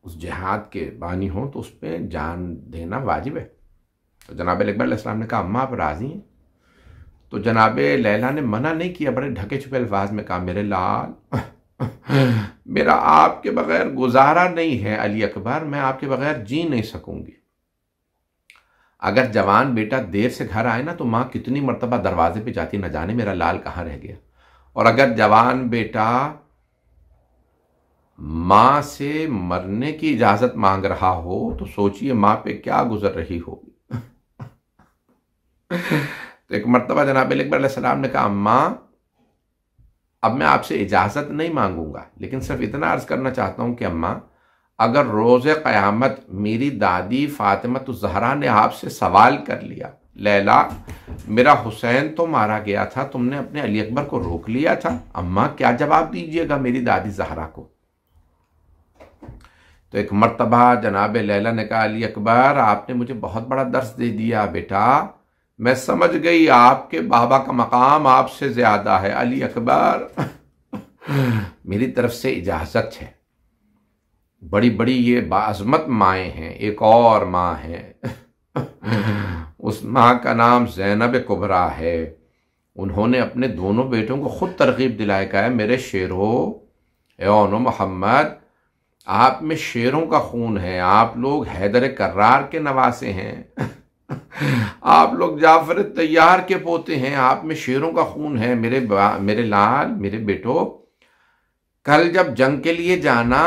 उस जिहाद के बानी हो तो उस पर जान देना वाजिब है। तो जनाब अकबर अलैहिस्सलाम ने कहा अम्मा आप राज़ी हैं? तो जनाब लैला ने मना नहीं किया, बड़े ढके छुपे अल्फाज में कहा मेरे लाल मेरा आपके बगैर गुजारा नहीं है अली अकबर, मैं आपके बगैर जी नहीं सकूंगी। अगर जवान बेटा देर से घर आए ना तो माँ कितनी मर्तबा दरवाजे पे जाती, न जाने मेरा लाल कहाँ रह गया। और अगर जवान बेटा माँ से मरने की इजाजत मांग रहा हो तो सोचिए माँ पे क्या गुजर रही होगी। तो एक मर्तबा जनाब अकबर अलैहिस्सलाम ने कहा अम्मा अब मैं आपसे इजाजत नहीं मांगूंगा, लेकिन सिर्फ इतना अर्ज करना चाहता हूं कि अम्मा अगर रोज़े क़यामत मेरी दादी फातिमा ज़हरा ने आपसे सवाल कर लिया, लैला मेरा हुसैन तो मारा गया था, तुमने अपने अली अकबर को रोक लिया था, अम्मा क्या जवाब दीजिएगा मेरी दादी ज़हरा को। तो एक मर्तबा जनाब लैला ने कहा अली अकबर आपने मुझे बहुत बड़ा दर्स दे दिया बेटा, मैं समझ गई आपके बाबा का मकाम आपसे ज्यादा है। अली अकबर मेरी तरफ से इजाजत है, बड़ी बड़ी ये बाज़मत माएँ हैं, एक और माँ है उस माँ का नाम ज़ैनब कुबरा है। उन्होंने अपने दोनों बेटों को खुद तरगीब दिलाया, कहा मेरे शेरों एओनो मोहम्मद आप में शेरों का खून है, आप लोग हैदर कर्रार के नवासे हैं आप लोग जाफर तैयार के पोते हैं, आप में शेरों का खून है। मेरे लाल मेरे बेटो कल जब जंग के लिए जाना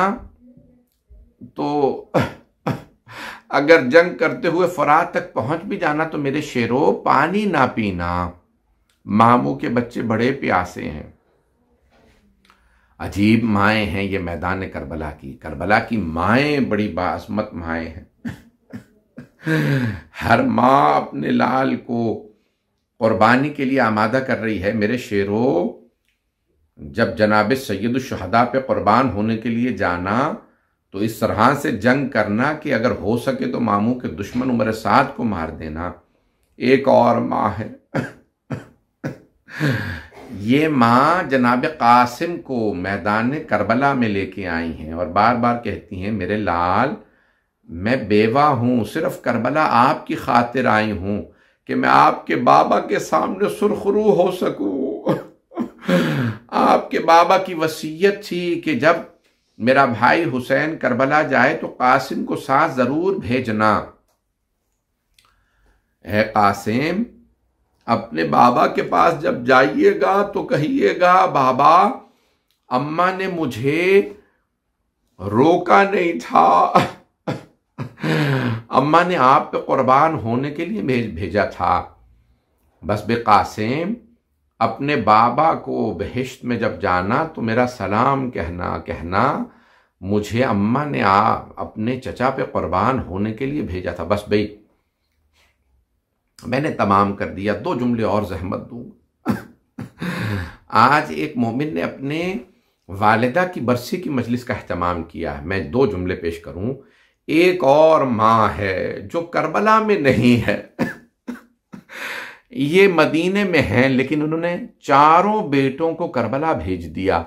तो अगर जंग करते हुए फरात तक पहुंच भी जाना तो मेरे शेरों पानी ना पीना, मामू के बच्चे बड़े प्यासे हैं। अजीब माएँ हैं ये मैदान करबला की माएँ बड़ी बासमत माएँ हैं। हर माँ अपने लाल को कुर्बानी के लिए आमादा कर रही है। मेरे शेरों जब जनाब सैयद शुहदा पे कुर्बान होने के लिए जाना तो इस तरह से जंग करना कि अगर हो सके तो मामू के दुश्मन उमर साद को मार देना। एक और माँ है ये माँ जनाब कासिम को मैदान करबला में लेके आई हैं और बार बार कहती हैं मेरे लाल मैं बेवा हूँ, सिर्फ करबला आपकी खातिर आई हूँ कि मैं आपके बाबा के सामने सुरखरू हो सकूँ। आपके बाबा की वसीयत थी कि जब मेरा भाई हुसैन करबला जाए तो कासिम को साथ जरूर भेजना। है कासिम अपने बाबा के पास जब जाइएगा तो कहिएगा बाबा अम्मा ने मुझे रोका नहीं था, अम्मा ने आप पे कुर्बान होने के लिए भेजा था। बस बे कासिम अपने बाबा को बहिश्त में जब जाना तो मेरा सलाम कहना मुझे अम्मा ने अपने चचा पे कुर्बान होने के लिए भेजा था। बस भाई मैंने तमाम कर दिया, 2 जुमले और जहमत दूंगा। आज एक मोमिन ने अपने वालिदा की बरसी की मजलिस का एहतमाम किया, मैं 2 जुमले पेश करूं। एक और माँ है जो करबला में नहीं है ये मदीने में हैं, लेकिन उन्होंने 4 बेटों को करबला भेज दिया।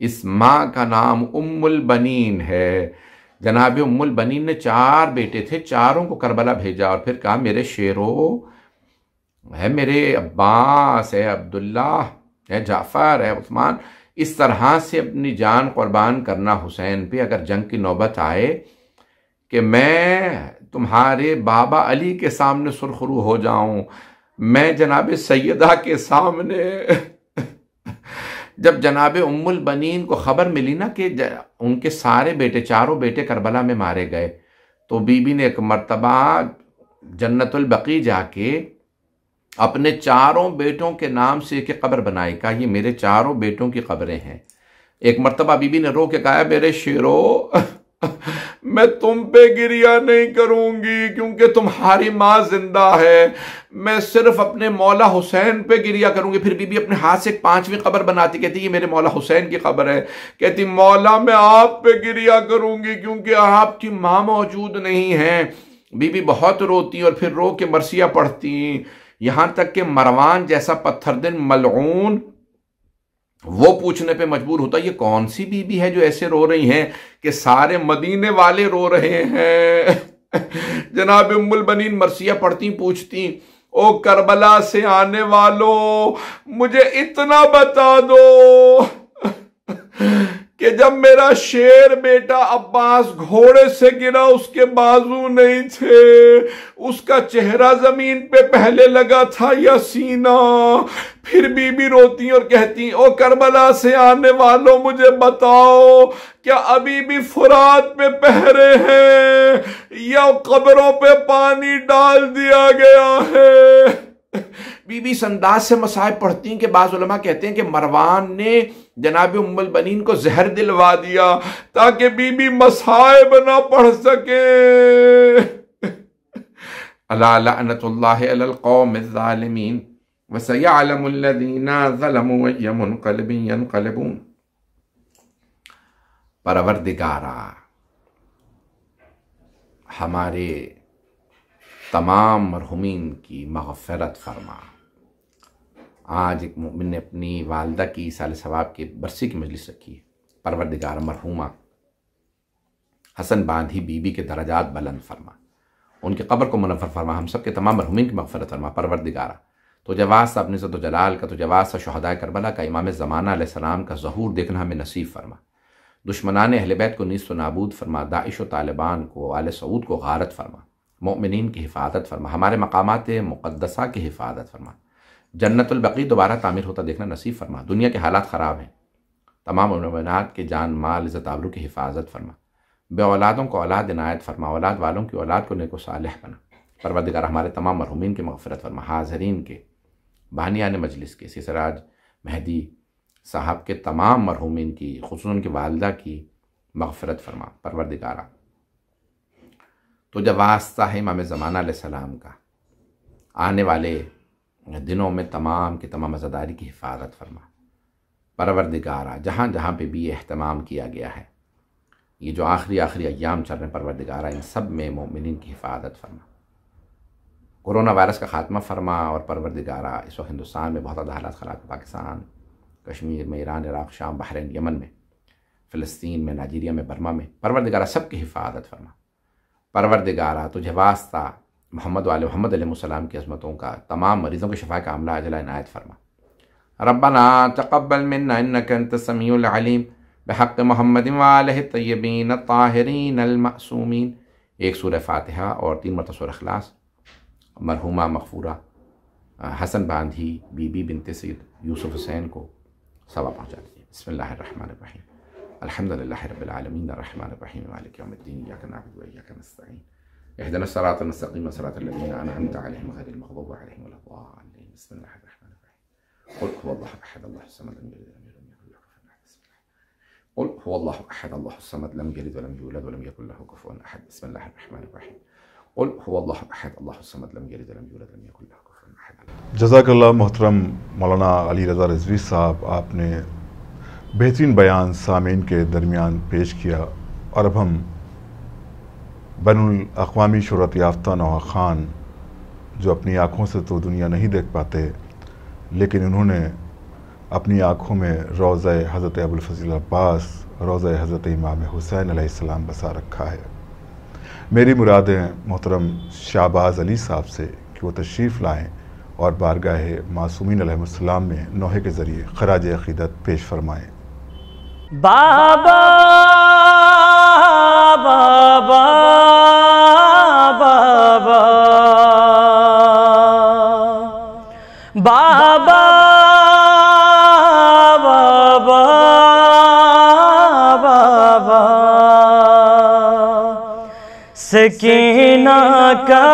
इस माँ का नाम उम्मुल बनीन है। जनाब उम्मुल बनीन ने 4 बेटे थे, 4 को करबला भेजा और फिर कहा मेरे शेरों है, मेरे अब्बास है, अब्दुल्ला है, जाफर है, उस्मान, इस तरह से अपनी जान कुर्बान करना हुसैन पे अगर जंग की नौबत आए कि मैं तुम्हारे बाबा अली के सामने सुरखरू हो जाऊं, मैं जनाब सैयदा के सामने। जब जनाब उम्मुल बनीन को खबर मिली ना कि उनके सारे बेटे 4 बेटे करबला में मारे गए तो बीबी ने एक मर्तबा जन्नतुल बकी जाके अपने 4 बेटों के नाम से एक कब्र बनाई, कहा ये मेरे 4 बेटों की कब्रें हैं। एक मर्तबा बीबी ने रो के कहा मेरे शेरों मैं तुम पे गिरिया नहीं करूंगी क्योंकि तुम्हारी माँ जिंदा है, मैं सिर्फ अपने मौला हुसैन पे गिरिया करूंगी। फिर बीबी अपने हाथ से एक 5वीं कब्र बनाती, कहती ये मेरे मौला हुसैन की कब्र है, कहती मौला मैं आप पे गिरिया करूंगी क्योंकि आपकी माँ मौजूद नहीं है। बीबी बहुत रोती और फिर रो के मरसिया पढ़ती, यहां तक कि मरवान जैसा पत्थरदिल मलऊन वो पूछने पे मजबूर होता, ये कौन सी बीबी है जो ऐसे रो रही हैं कि सारे मदीने वाले रो रहे हैं। जनाब उम्मुल बनीन मरसिया पढ़ती, पूछती, ओ करबला से आने वालों, मुझे इतना बता दो कि जब मेरा शेर बेटा अब्बास घोड़े से गिरा उसके बाजू नहीं थे, उसका चेहरा जमीन पे पहले लगा था या सीना। फिर बीबी रोती और कहती, ओ करबला से आने वालों, मुझे बताओ क्या अभी भी फुरात पे पहरे हैं या कब्रों पे पानी डाल दिया गया है। बीबी इस अंदाज से मसाइब पढ़ती कि बाज़ उलमा कहते हैं कि मरवान ने जनाब उम्मुल बनीन को जहर दिलवा दिया ताकि बीबी मसाइब ना पढ़ सके। अला लअनतुल्लाहि अलल कौमिज़ ज़ालिमीन व सयअलमुल लज़ीना ज़लमू अय्य मुनक़लिबिन यनक़लिबून। परवरदिगारा, हमारे तमाम मरहुमीन की मग़फ़िरत फरमा। आज एक मोमिन ने अपनी वालदा की साल सवाब की बरसी की मजलिस रखी है। परवरदिगार मरहुमा हसन बांधी बीबी के दरजात बुलंद फरमा, उनकी कब्र को मुनव्वर फरमा, हम सब के तमाम मरहुमीन की मग़फ़िरत फरमा। परवरदिगारा, तो जवाज़ अपने इज़्ज़त व जलाल का, तो जवाज़ शहदाए करबला का, इमाम ज़माना अलैहिस्सलाम का ज़हूर देखना हमें नसीब फरमा। दुश्मनान अहले बैत को नीस्त व नाबूद फरमा, दाइश व तालिबान को, आले सऊद को गारत फरमा, मोमिनीन की हिफाजत फरमा, हमारे मकामात मुक़द्दसा की हिफाजत फरमा, जन्नतुल बक़ी दोबारा तामीर होता देखना नसीब फरमा। दुनिया के हालात ख़राब हैं, तमाम मोमिनात के जान माल इज़्ज़त आबरू की हिफाजत फरमा, बे औलादों को औलाद इनायत फरमा, औलाद वालों की औलाद को नेक व सालिह बना। परवरदिगार, हमारे तमाम मरहुमीन की मग़फ़िरत फरमा, हाज़रीन के, बानियान मजलिस के, सिराज मेहदी साहब के तमाम मरहुमीन की, खुसूसन उनकी वालदा की मग़फ़िरत फरमा। परवरदिगारा, तो जब वास्ता है इमाम ज़माना अलैहिस्सलाम का, आने वाले दिनों में तमाम की तमाम अज़ादारी की हिफाजत फरमा। परवरदिगारा, जहाँ जहाँ पे भी एहतमाम किया गया है, ये जो आखिरी अय्याम चल रहे हैं, परवरदिगारा इन सब में मोमिनीन की हिफाजत फरमा। कोरोना वायरस का ख़ात्मा फरमा। और परवरदिगारा, इस वक्त हिंदुस्तान में बहुत ज़्यादा हालात ख़राब, पाकिस्तान, कश्मीर में, ईरान, इराक़, शाम, बहरीन, यमन में, फ़लस्तीन में, नाइजीरिया में, बर्मा में, परवरदिगारा सब की हिफाजत फरमा। परवरदिगारा, तुझे वास्ता मोहम्मद वाले मोहम्मद अलैहिस्सलाम की अज़मतों का, तमाम मरीज़ों के शिफा का अमला अजला इनायत फरमा। रब्बना तक़ब्बल मिन्ना इन्नका अंतस समीउल अलीम बिहक़्क़ि मुहम्मदिन व आलिहि तय्यबीन अत्ताहिरीन अल मअसूमीन। एक सूरह फ़ातिहा और 3 मरतबा सूरह इख़लास मरहुमा मग़फ़ूरा हसन बांधी बीबी बिनते सैयद यूसुफ हुसैन को सवा पहुँचा दीजिए। बिस्मिल्लाहिर्रहमानिर्रहीम, अल्हम्दुलिल्लाहि रब्बिल आलमीन, अर्रहमानिर्रहीम, मालिकि यौमिद्दीन, इय्याका नअबुदु व इय्याका नस्तईन, इहदिनस सिरातल मुस्तक़ीम, सिरातल लज़ीना अनअमता अलैहिम गैरिल मग़ज़ूबि अलैहिम वलद्दाल्लीन। बिस्मिल्लाहिर्रहमानिर्रहीम। क़ुल हुवल्लाहु अहद, अल्लाहुस समद, लम यलिद वलम यूलद वलम यकुल लहु कुफुवन अहद। क़ुल हुवल्लाहु अहद, अल्लाहुस समद, लम यलिद वलम यूलद वलम यकुल लहु कुफुवन अहद। बिस्मिल्लाहिर्रहमानिर्रहीम। क़ुल हुवल्लाहु अहद, अल्लाहुस समद, लम यलिद वलम यूलद वलम यकुल लहु कुफुवन अहद। जज़ाकल्लाह मोहतरम मौलाना अली रज़ा रिज़वी साहब, आपने बेहतरीन बयान सामीन के दरमियान पेश किया। और अब हम बैनुल अक़वामी शोहरत याफ्ता नौहा ख़ान, जो अपनी आँखों से तो दुनिया नहीं देख पाते, लेकिन उन्होंने अपनी आँखों में रोज़ा हज़रत अबुल फ़ज़ल अब्बास, रोज़ा हज़रत इमाम हुसैन अलैहिस्सलाम बसा रखा है। मेरी मुराद है मोहतरम शाहबाज़ अली साहब से कि वो तशरीफ़ लाएँ और बारगाह मासूमीन अलैहिस्सलाम में नोहे के ज़रिए ख़राज अक़ीदत पेश फरमाएँ। बाबा बाबा बाबा बाबा बाबा बाबा, सकीना का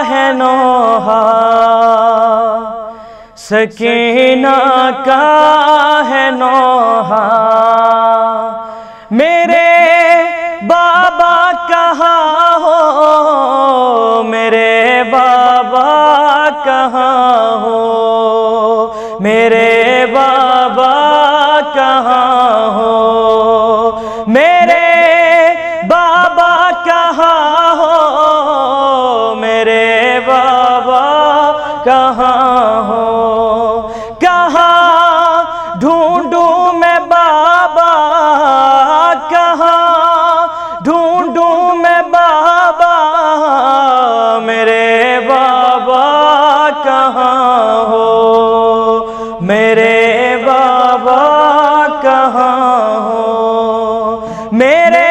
है नौहा, सकीना का है नौहा, मेरे बाबा कहाँ हो, मेरे बाबा कहाँ हो, मेरे बाबा कहाँ हो, मेरे बाबा कहाँ हो, कहाँ हो, कहाँ ढूंढूं मैं बाबा, कहाँ ढूंढूं मैं बाबा, मेरे बाबा कहाँ हो, मेरे बाबा कहाँ हो, मेरे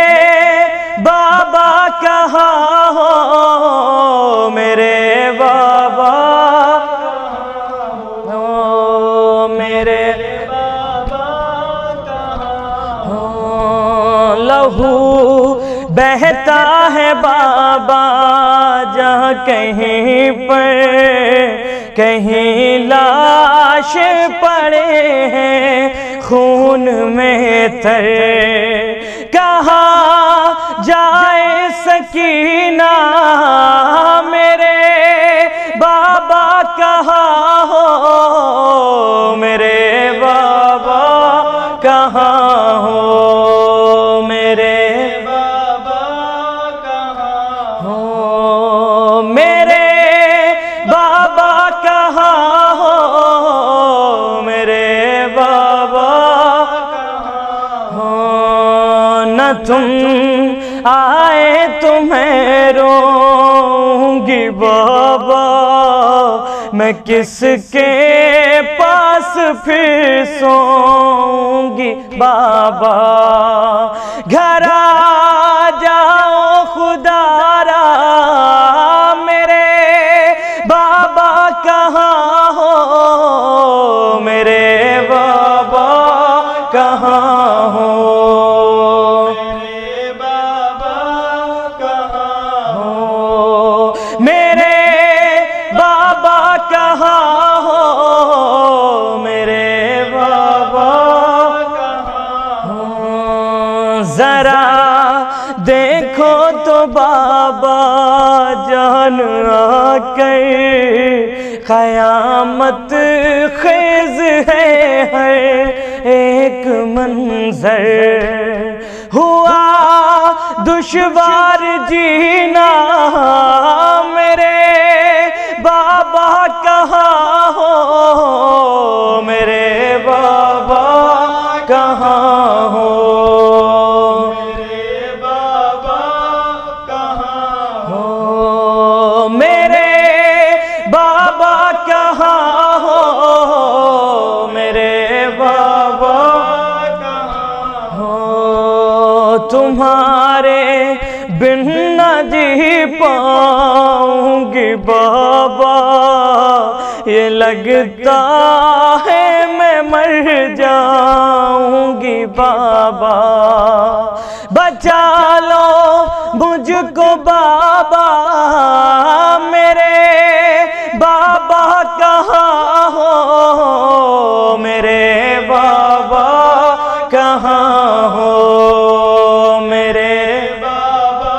बाबा कहाँ हो, मेरे बाबा हो, मेरे बाबा कहाँ हो। लहू बहता है बाबा जहाँ कहीं पर, कहीं लाश पड़े हैं खून में तर, कहाँ जाए सकीना, मेरे बाबा कहाँ हो, मेरे बाबा कहाँ हो, मेरे बाबा कहाँ हो, मेरे बाबा कहाँ हो, मेरे बाबा कहाँ हो। न तुम आए तो मैं रोऊंगी बाबा, मैं किसके पास फिर सोऊंगी बाबा, घर आ जाओ खुदारा, मेरे बाबा कहाँ हो, मेरे बाबा कहाँ हो, मेरे बाबा कहाँ हो, मेरे बाबा कहाँ हो, मेरे बाबा कहाँ हो। जरा देखो तो बाबा जान आकर, क़यामत ख़ेज़ है हर एक मंज़र, हुआ दुश्वार जीना, मेरे बाबा कहाँ हो, मेरे बाबा कहाँ हो, मेरे बाबा कहाँ हो, मेरे बाबा कहाँ हो, मेरे बाबा कहाँ हो। तुम्हारे बिन न जी पाऊंगी बाबा, ये लगता है मैं मर जाऊंगी बाबा, बचा लो मुझको बाबा, मेरे बाबा कहाँ हो, मेरे बाबा कहाँ हो, मेरे बाबा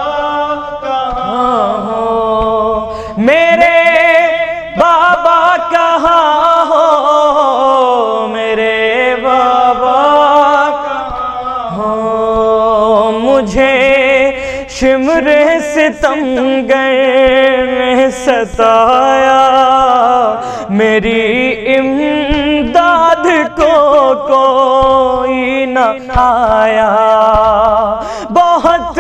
कहाँ हो, मेरे बाबा कहाँ हो, मेरे बाबा कहाँ हो। मुझे शिमरे सितमगर ने सताया, मेरी इमदाद को कोई न आया, बहुत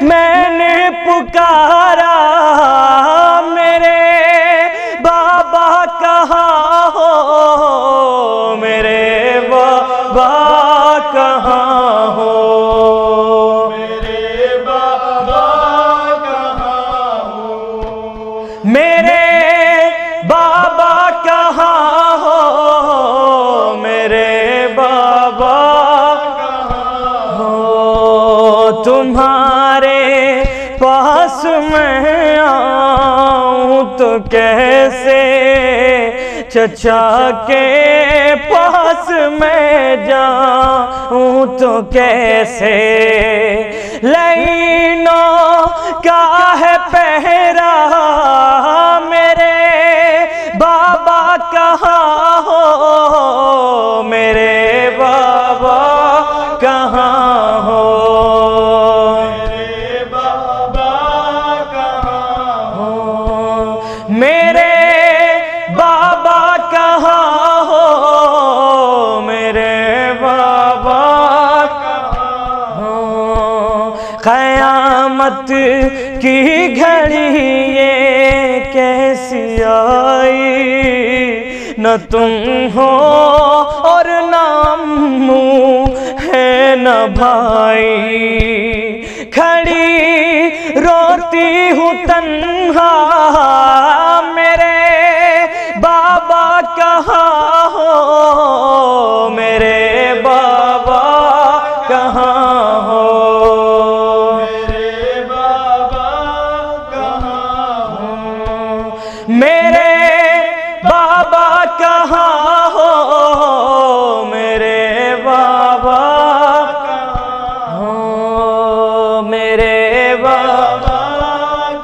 मैंने पुकारा, मेरे बाबा कहाँ हो, मेरे बाबा कहाँ हो, मेरे बाबा कहाँ हो, मेरे बाबा कहाँ हो, मेरे बाबा कहाँ हो। तुम्हारे पास मैं आऊं तो कैसे, चचा के पास मैं जाऊं तो कैसे, लाइनों का है पहरा, मेरे बाबा कहाँ हो, मेरे बाबा कहाँ हो, मेरे बाबा कहाँ हो, मेरे क़यामत की घड़ी ये कैसी आई, न तुम हो और न अम्मू है न भाई, खड़ी रोती हूँ तन्हा, मेरे बाबा कहाँ हो, मेरे बाबा कहाँ हो, मेरे बाबा कहाँ हो, मेरे बाबा कहाँ हो, मेरे बाबा कहाँ हो, मेरे बाबा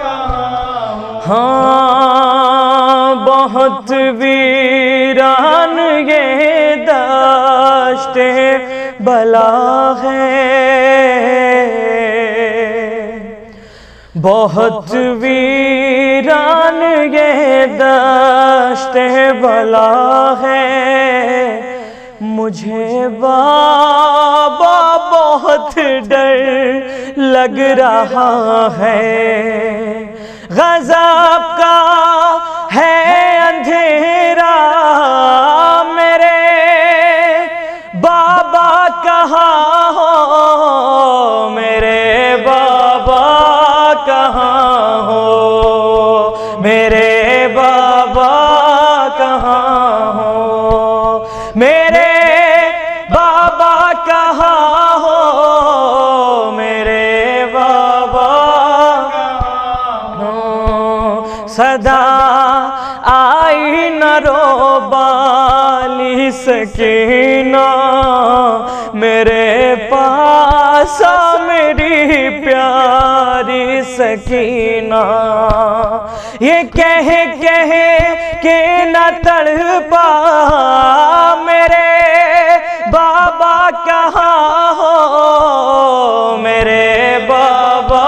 कहाँ हो। हाँ, बहुत वीरान ये दाश्ते बला है, बहुत वीरान ये दाश्ते बला है, मुझे बाबा बहुत डर लग रहा है, गज़ब का है अंधेरा, मेरे बाबा कहाँ हो, मेरे बाबा कहाँ हो, मेरे बाबा कहाँ हो, मेरे बाबा कहाँ हो, मेरे बाबा कहाँ हो। सदा आई न रो बाली सकीना, मेरे पास आ मेरी प्यारी सकीना, ये कह के न तड़पा, मेरे बाबा कहाँ हो, मेरे बाबा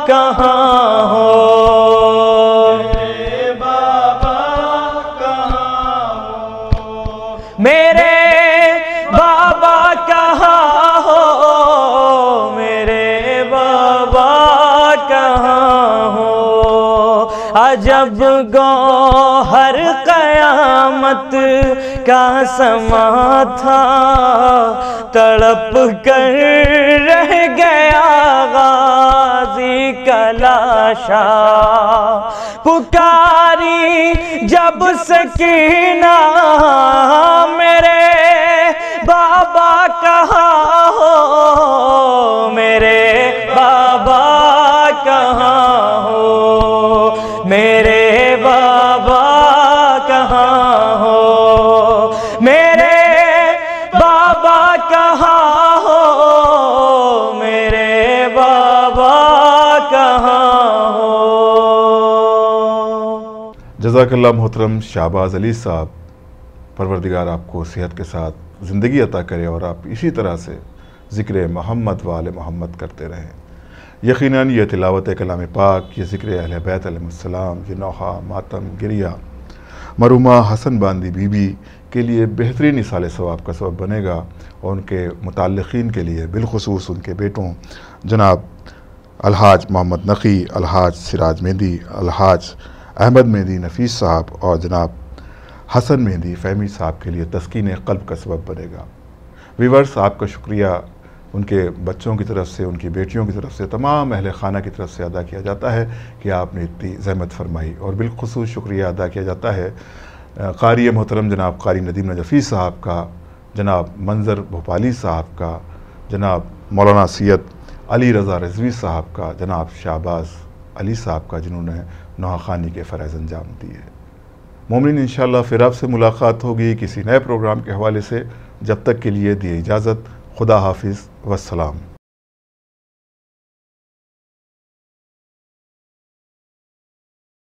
कहाँ हो, मेरे बाबा कहाँ हो, मेरे बाबा कहाँ हो, मेरे बाबा कहाँ हो। अजब गौहर क़यामत का समा था, तड़प कर रह गया गाज़ी का लाशा, पुकारी जब सकीना, मेरे बाबा कहाँ हो, मेरे बाबा कहाँ हो, मेरे बाबा कहाँ हो, मेरे बाबा कहाँ हो, मेरे बाबा कहाँ हो। जज़ाकल्लाह मोहतरम शाहबाज अली साहब, परवरदिगार आपको सेहत के साथ ज़िंदगी अता करे और आप इसी तरह से ज़िक्र मोहम्मद वाले मोहम्मद करते रहें। यकीनन ये तिलावत कलाम पाक, ये ज़िक्र अहले बैत अलैहिस्सलाम, ये नौहा मातम गिरिया मरहुमा हसन बांदी बीबी के लिए बेहतरीन इसाले सवाब का सबब बनेगा और उनके मुताल्लिक़ीन के लिए बिलखुसूस उनके बेटों जनाब अलहाज मोहम्मद नक़ी, अलहाज सिराज मेहंदी, अलहाज अहमद मेहंदी नफ़ीस साहब और जनाब हसन मेहंदी फ़हमी साहब के लिए तस्कीन क़ल्ब का सबब बनेगा। वीवर्स, आपका शुक्रिया उनके बच्चों की तरफ से, उनकी बेटियों की तरफ से, तमाम अहले खाना की तरफ से अदा किया जाता है कि आपने इतनी ज़हमत फरमाई। और बिलखुसूस शुक्रिया अदा किया जाता है क़ारी मोहतरम जनाब क़ारी नदीम नजफ़ी साहब का, जनाब मंज़र भोपाली साहब का, जनाब मौलाना सैयद अली रज़ा रिज़वी साहब का, जनाब शाहबाज अली साहब का, जिन्होंने नौहाख़ानी के फ़रज़ अंजाम दिए। मोमिन इंशाअल्लाह फिर आपसे मुलाकात होगी किसी नए प्रोग्राम के हवाले से। जब तक के लिए दिए इजाज़त। खुदा हाफिज़ वस्सलाम।